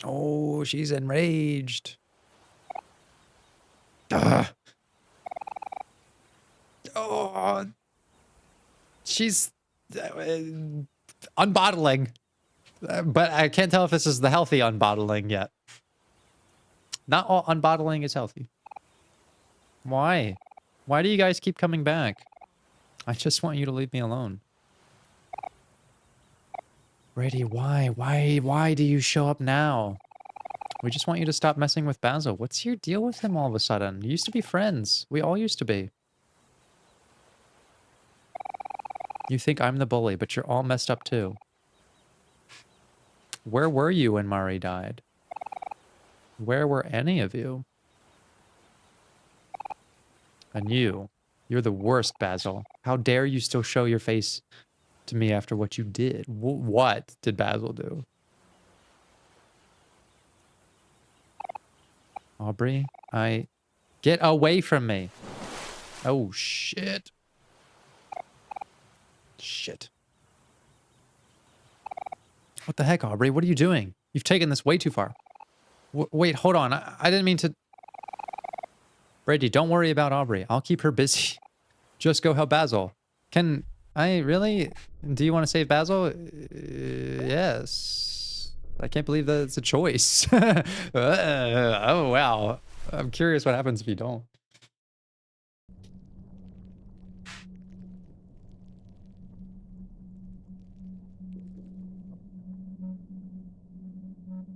Oh, she's enraged. Ugh. Oh, she's unbottling. But I can't tell if this is the healthy unbottling yet. Not all unbottling is healthy. Why? Why do you guys keep coming back? I just want you to leave me alone. Brady, why? Why do you show up now? We just want you to stop messing with Basil. What's your deal with him all of a sudden? You used to be friends. We all used to be. You think I'm the bully, but you're all messed up too. Where were you when Mari died? Where were any of you? And you're the worst, Basil. How dare you still show your face to me after what you did? What did Basil do? Aubrey, get away from me. Oh, shit. Shit. What the heck, Aubrey? What are you doing? You've taken this way too far. Wait, hold on. I didn't mean to... Brady, don't worry about Aubrey. I'll keep her busy. Just go help Basil. Can I really? Do you want to save Basil? Yes. I can't believe that it's a choice. Oh, wow. I'm curious what happens if you don't.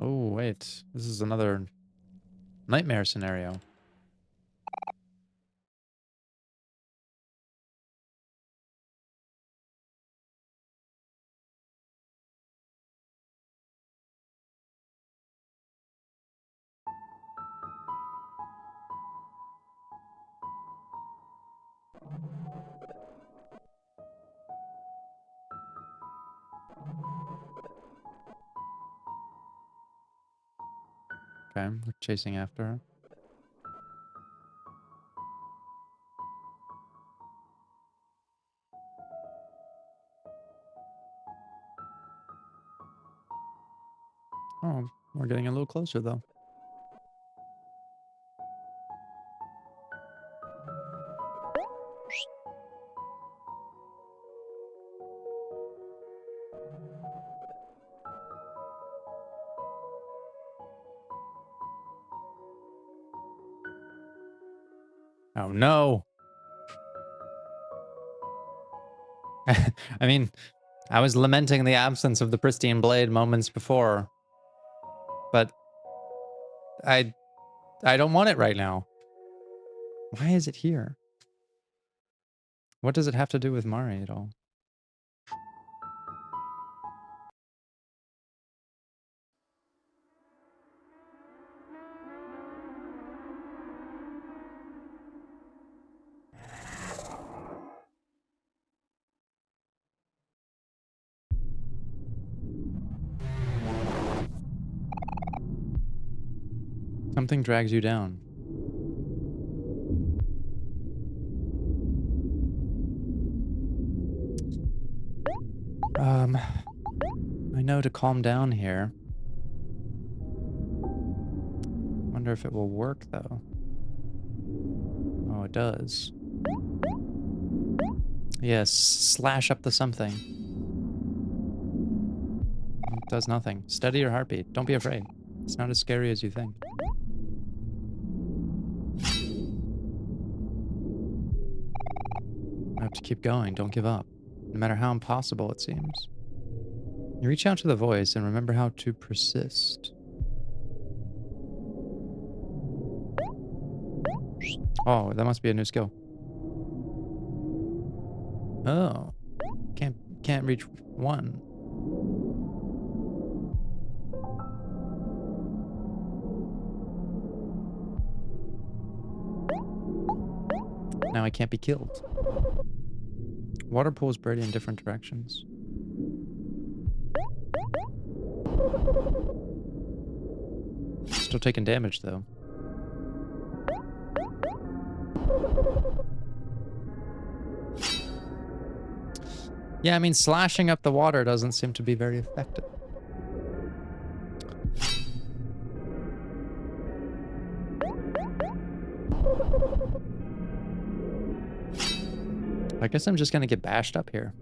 Oh, wait. This is another nightmare scenario. Okay, we're chasing after her. Oh, we're getting a little closer, though. Oh, no. I mean, I was lamenting the absence of the pristine blade moments before, but I don't want it right now. Why is it here? What does it have to do with Mari at all? Something drags you down. I know to calm down here. Wonder if it will work, though. Oh, it does. Yes, slash up the something. It does nothing. Steady your heartbeat. Don't be afraid. It's not as scary as you think. I have to keep going. Don't give up. No matter how impossible it seems. You reach out to the voice and remember how to persist. Oh, that must be a new skill. Oh. Can't reach one. Now I can't be killed. Water pulls Birdie in different directions. Still taking damage, though. Yeah, I mean, slashing up the water doesn't seem to be very effective. I guess I'm just gonna get bashed up here.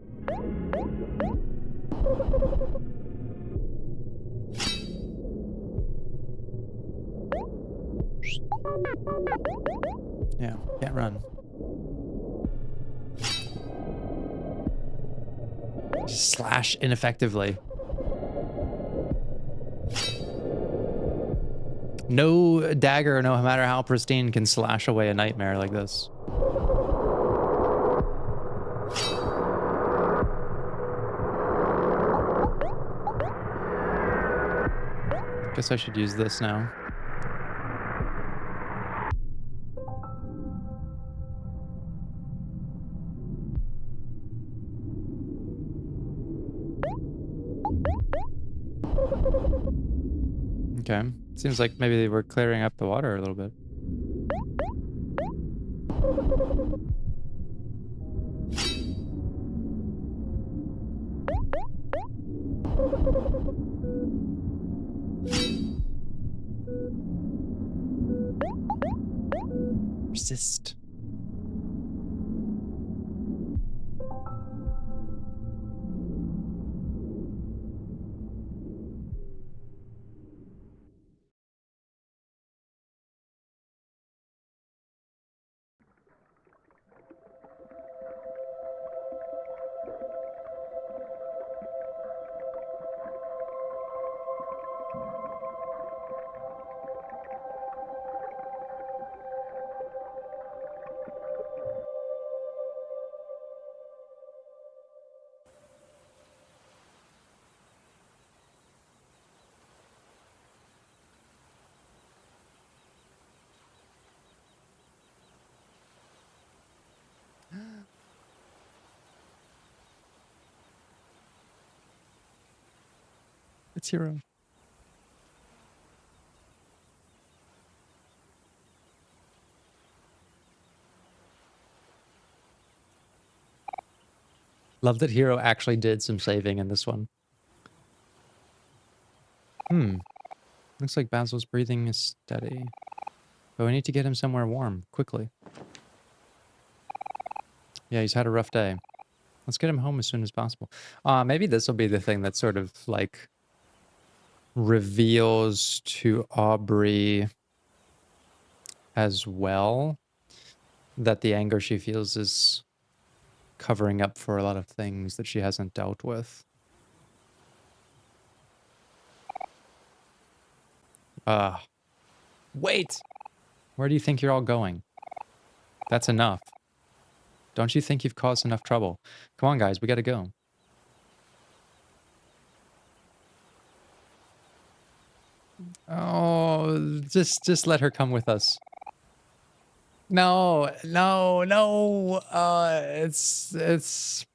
Yeah, can't run. Just slash ineffectively. No dagger, no matter how pristine, can slash away a nightmare like this. Guess I should use this now. Okay. Seems like maybe they were clearing up the water a little bit. Persist. It's Hero. Love that Hero actually did some saving in this one. Looks like Basil's breathing is steady. But we need to get him somewhere warm, quickly. Yeah, he's had a rough day. Let's get him home as soon as possible. Maybe this will be the thing that sort of, like, reveals to Aubrey as well that the anger she feels is covering up for a lot of things that she hasn't dealt with. Wait! Where do you think you're all going? That's enough. Don't you think you've caused enough trouble? Come on, guys, we gotta go. Oh, just let her come with us. No, no, no. It's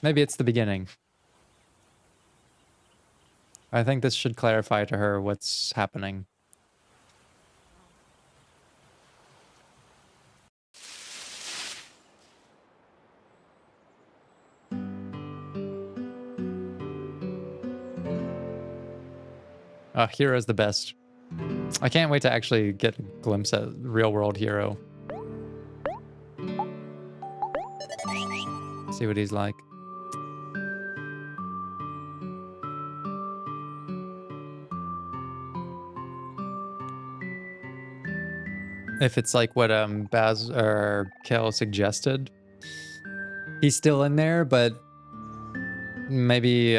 maybe it's the beginning. I think this should clarify to her what's happening. Hero's the best. I can't wait to actually get a glimpse at real world Hero. See what he's like. If it's like what Baz or Kel suggested, he's still in there, but maybe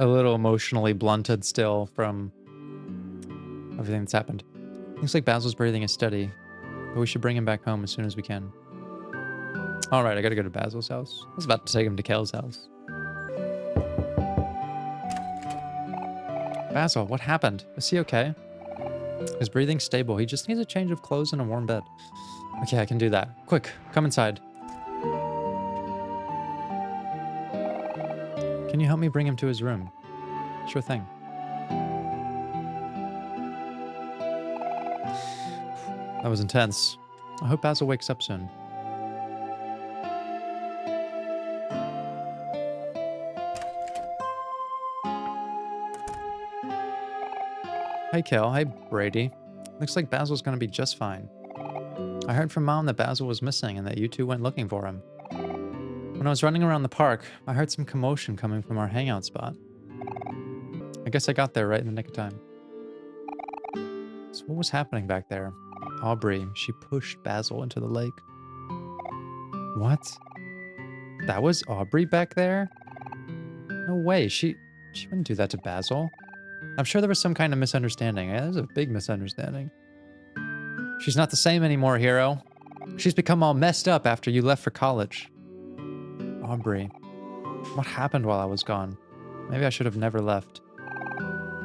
a little emotionally blunted still from everything that's happened. Looks like Basil's breathing is steady, but we should bring him back home as soon as we can. All right, I gotta go to Basil's house. I was about to take him to Kel's house. Basil, what happened? Is he okay? His breathing's stable. He just needs a change of clothes and a warm bed. Okay, I can do that. Quick, come inside. Can you help me bring him to his room? Sure thing. That was intense. I hope Basil wakes up soon. Hey, Kel. Hey, Brady. Looks like Basil's gonna be just fine. I heard from Mom that Basil was missing and that you two went looking for him. When I was running around the park, I heard some commotion coming from our hangout spot. I guess I got there right in the nick of time. So what was happening back there? Aubrey, she pushed Basil into the lake. What? That was Aubrey back there? No way, she wouldn't do that to Basil. I'm sure there was some kind of misunderstanding. Yeah, there's a big misunderstanding. She's not the same anymore, Hero. She's become all messed up after you left for college. Aubrey, what happened while I was gone? Maybe I should have never left.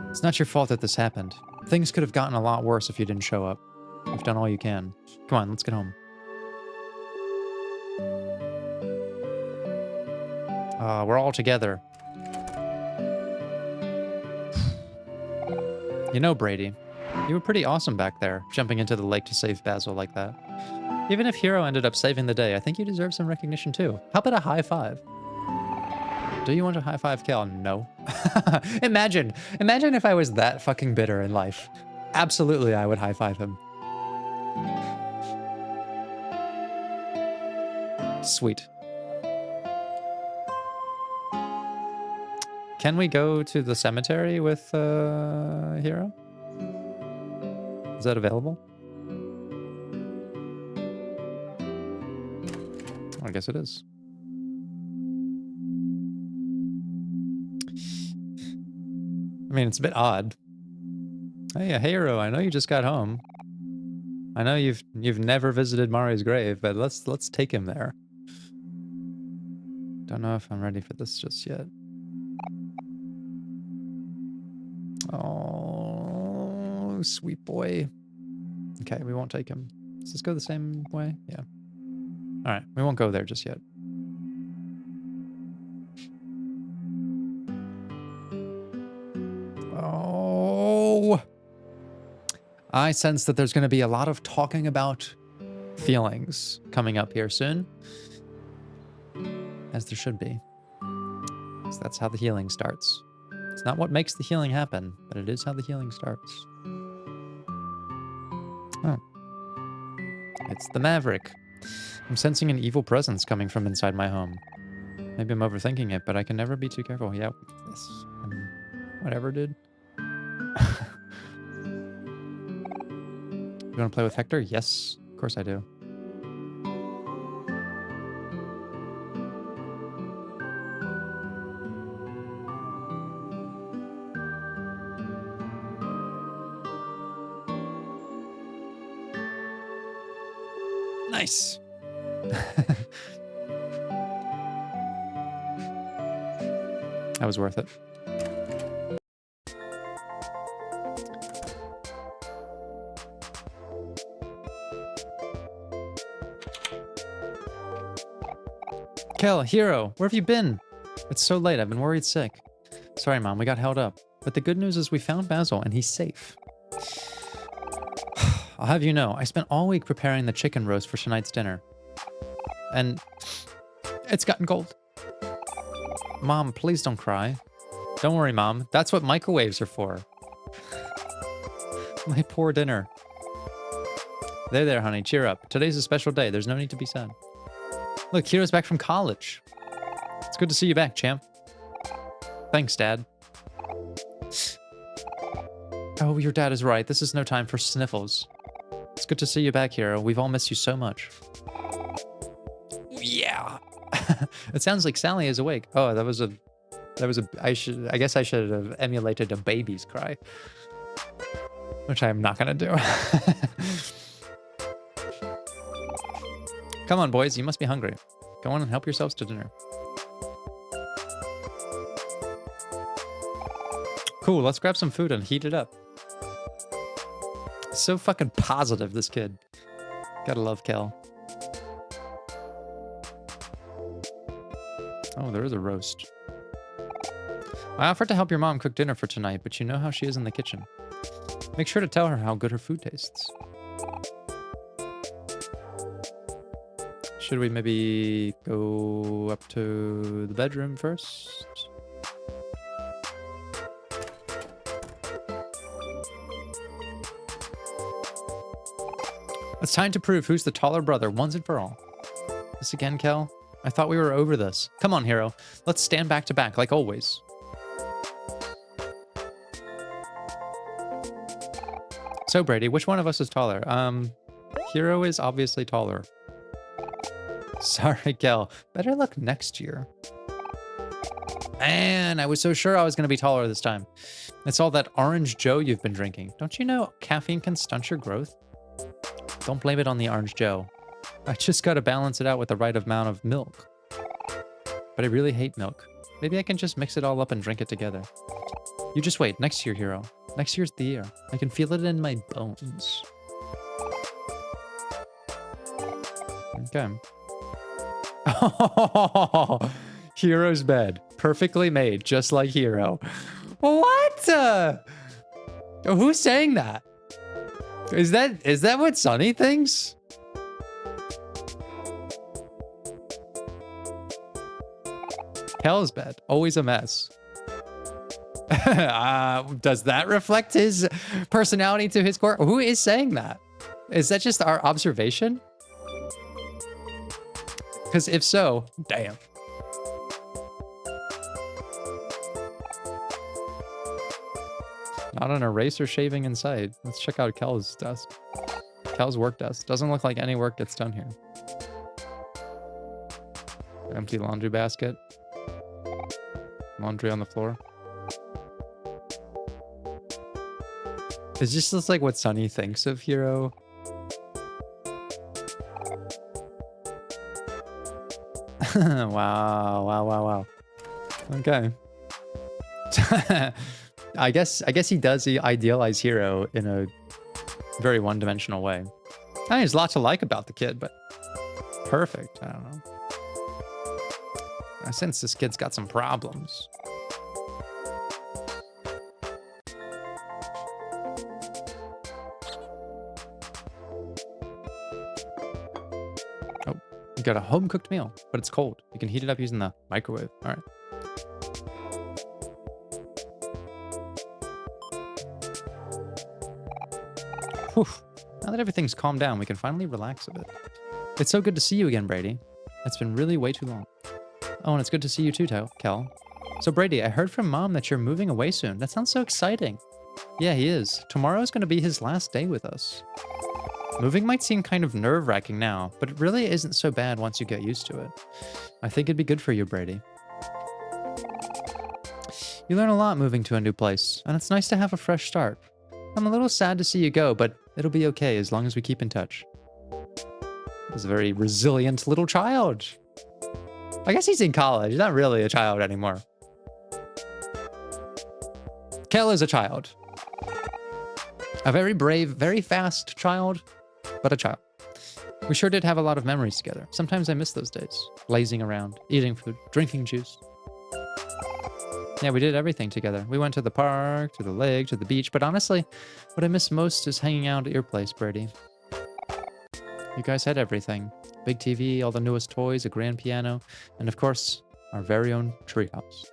It's not your fault that this happened. Things could have gotten a lot worse if you didn't show up. You've done all you can. Come on, let's get home. We're all together. You know, Brady, you were pretty awesome back there, jumping into the lake to save Basil like that. Even if Hero ended up saving the day, I think you deserve some recognition too. How about a high five? Do you want a high five, Kel? No. Imagine if I was that fucking bitter in life. Absolutely, I would high five him. Sweet. Can we go to the cemetery with Hero? Is that available? I guess it is. I mean, it's a bit odd. Hey, Hero, I know you just got home. I know you've never visited Mari's grave, but let's take him there. Don't know if I'm ready for this just yet. Oh, sweet boy. Okay, we won't take him. Does this go the same way? Yeah. All right, we won't go there just yet. I sense that there's going to be a lot of talking about feelings coming up here soon. As there should be. So that's how the healing starts. It's not what makes the healing happen, but it is how the healing starts. Oh. It's the Maverick. I'm sensing an evil presence coming from inside my home. Maybe I'm overthinking it, but I can never be too careful. Yeah, whatever, dude. You want to play with Hector? Yes, of course I do. Nice. That was worth it. Kel, Hero, where have you been? It's so late, I've been worried sick. Sorry, Mom, we got held up. But the good news is we found Basil, and he's safe. I'll have you know, I spent all week preparing the chicken roast for tonight's dinner. And it's gotten cold. Mom, please don't cry. Don't worry, Mom. That's what microwaves are for. My poor dinner. There, honey. Cheer up. Today's a special day. There's no need to be sad. Look, Hero's back from college. It's good to see you back, champ. Thanks, Dad. Oh, your dad is right. This is no time for sniffles. It's good to see you back, Hero. We've all missed you so much. Yeah. It sounds like Sally is awake. Oh, I guess I should have emulated a baby's cry. Which I'm not gonna do. Come on, boys, you must be hungry. Go on and help yourselves to dinner. Cool, let's grab some food and heat it up. So fucking positive, this kid. Gotta love Kel. Oh, there is a roast. I offered to help your mom cook dinner for tonight, but you know how she is in the kitchen. Make sure to tell her how good her food tastes. Should we maybe go up to the bedroom first? It's time to prove who's the taller brother once and for all. This again, Kel? I thought we were over this. Come on, Hero. Let's stand back to back like always. So, Brady, which one of us is taller? Hero is obviously taller. Sorry, Kel. Better luck next year. Man, I was so sure I was going to be taller this time. It's all that orange Joe you've been drinking. Don't you know caffeine can stunt your growth? Don't blame it on the orange Joe. I just got to balance it out with the right amount of milk. But I really hate milk. Maybe I can just mix it all up and drink it together. You just wait. Next year, Hero. Next year's the year. I can feel it in my bones. Okay. Oh, Hero's bed. Perfectly made, just like Hero. What? Who's saying that? Is that what Sunny thinks? Kel's bed. Always a mess. Does that reflect his personality to his core? Who is saying that? Is that just our observation? Because if so, damn. Not an eraser shaving in sight. Let's check out Kel's desk. Kel's work desk. Doesn't look like any work gets done here. Empty laundry basket. Laundry on the floor. It just looks like what Sunny thinks of Hero. Wow. Okay. I guess he does idealize Hero in a very one-dimensional way. I think there's a lot to like about the kid, but perfect. I don't know. I sense this kid's got some problems. Oh, you got a home-cooked meal, but it's cold. You can heat it up using the microwave. All right. Whew. Now that everything's calmed down, we can finally relax a bit. It's so good to see you again, Brady. It's been really way too long. Oh, and it's good to see you too, Kel. So, Brady, I heard from Mom that you're moving away soon. That sounds so exciting. Yeah, he is. Tomorrow's going to be his last day with us. Moving might seem kind of nerve-wracking now, but it really isn't so bad once you get used to it. I think it'd be good for you, Brady. You learn a lot moving to a new place, and it's nice to have a fresh start. I'm a little sad to see you go, but it'll be okay as long as we keep in touch. He's a very resilient little child. I guess he's in college. He's not really a child anymore. Kel is a child. A very brave, very fast child, but a child. We sure did have a lot of memories together. Sometimes I miss those days. Lazing around, eating food, drinking juice. Yeah, we did everything together. We went to the park, to the lake, to the beach, but honestly, what I miss most is hanging out at your place, Brady. You guys had everything. Big TV, all the newest toys, a grand piano, and of course, our very own treehouse.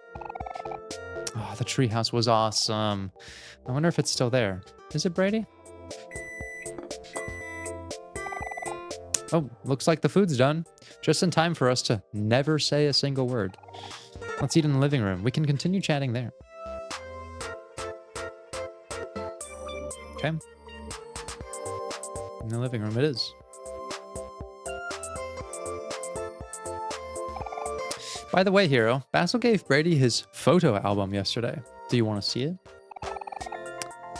Oh, the treehouse was awesome. I wonder if it's still there. Is it, Brady? Oh, looks like the food's done. Just in time for us to never say a single word. Let's eat in the living room. We can continue chatting there. Okay. In the living room it is. By the way, Hero, Basil gave Brady his photo album yesterday. Do you want to see it?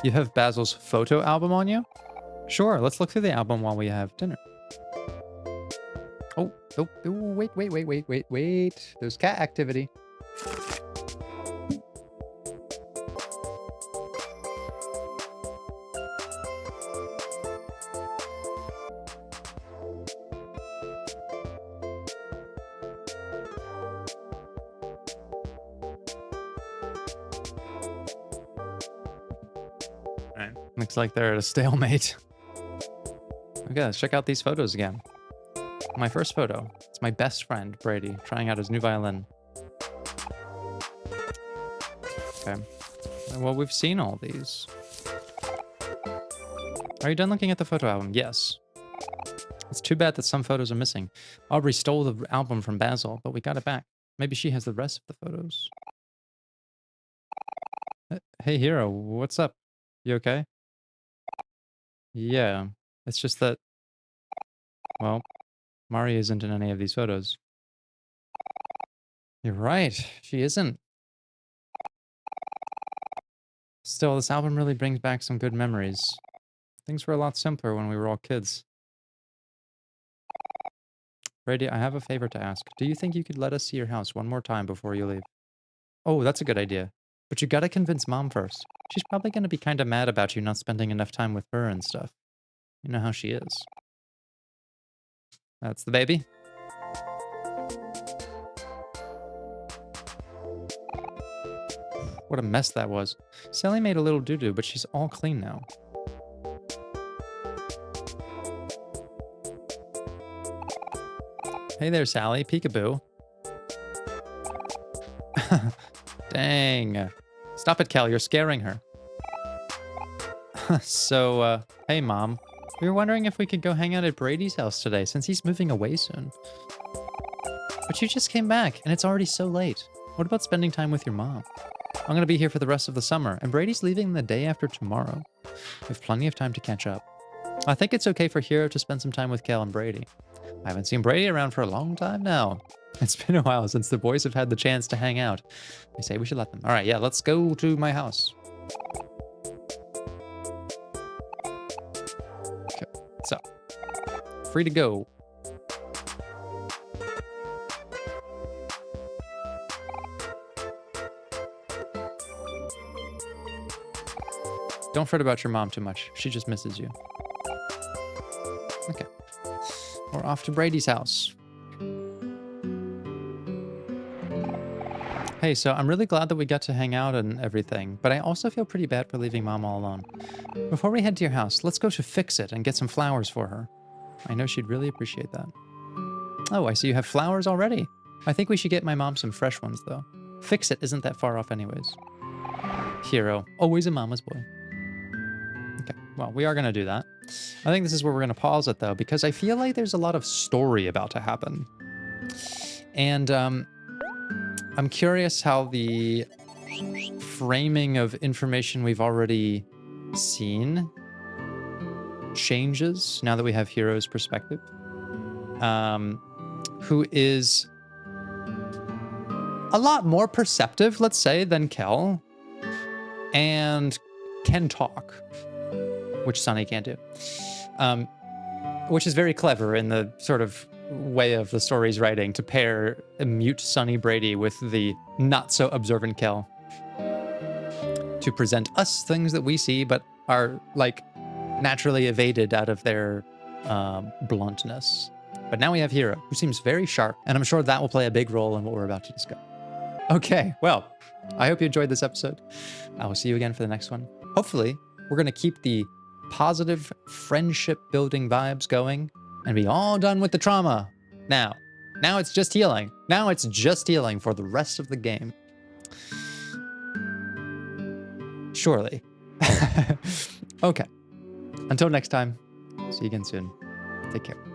You have Basil's photo album on you? Sure, let's look through the album while we have dinner. Oh, wait. There's cat activity. Alright, looks like they're at a stalemate. Okay, let's check out these photos again. My first photo. It's my best friend, Brady, trying out his new violin. Okay. Well, we've seen all these. Are you done looking at the photo album? Yes. It's too bad that some photos are missing. Aubrey stole the album from Basil, but we got it back. Maybe she has the rest of the photos. Hey, Hero, what's up? You okay? Yeah. It's just that... Well... Mari isn't in any of these photos. You're right, she isn't. Still, this album really brings back some good memories. Things were a lot simpler when we were all kids. Brady, I have a favor to ask. Do you think you could let us see your house one more time before you leave? Oh, that's a good idea. But you gotta convince Mom first. She's probably gonna be kinda mad about you not spending enough time with her and stuff. You know how she is. That's the baby. What a mess that was. Sally made a little doo-doo, but she's all clean now. Hey there, Sally. Peekaboo. Dang. Stop it, Kel. You're scaring her. So, hey, Mom. We were wondering if we could go hang out at Brady's house today, since he's moving away soon. But you just came back, and it's already so late. What about spending time with your mom? I'm going to be here for the rest of the summer, and Brady's leaving the day after tomorrow. We have plenty of time to catch up. I think it's okay for Hero to spend some time with Kel and Brady. I haven't seen Brady around for a long time now. It's been a while since the boys have had the chance to hang out. I say we should let them. All right, yeah, let's go to my house. Okay, so, free to go. Don't fret about your mom too much. She just misses you. Okay. We're off to Brady's house. Hey, so I'm really glad that we got to hang out and everything, but I also feel pretty bad for leaving Mom all alone. Before we head to your house, let's go to Fix It and get some flowers for her. I know she'd really appreciate that. Oh, I see you have flowers already. I think we should get my mom some fresh ones, though. Fix It isn't that far off anyways. Hero. Always a mama's boy. Okay, well, we are going to do that. I think this is where we're going to pause it, though, because I feel like there's a lot of story about to happen. And I'm curious how the framing of information we've already seen changes now that we have Hero's perspective. Who is a lot more perceptive, let's say, than Kel, and can talk, which Sunny can't do. Which is very clever in the sort of way of the story's writing to pair a mute Sunny Brady with the not so observant Kel to present us things that we see but are like naturally evaded out of their bluntness. But now we have Hero, who seems very sharp, and I'm sure that will play a big role in what we're about to discuss. Okay, well, I hope you enjoyed this episode. I will see you again for the next one. Hopefully, we're going to keep the positive friendship-building vibes going and be all done with the trauma now. Now it's just healing. Now it's just healing for the rest of the game. Surely. Okay. Until next time, see you again soon. Take care.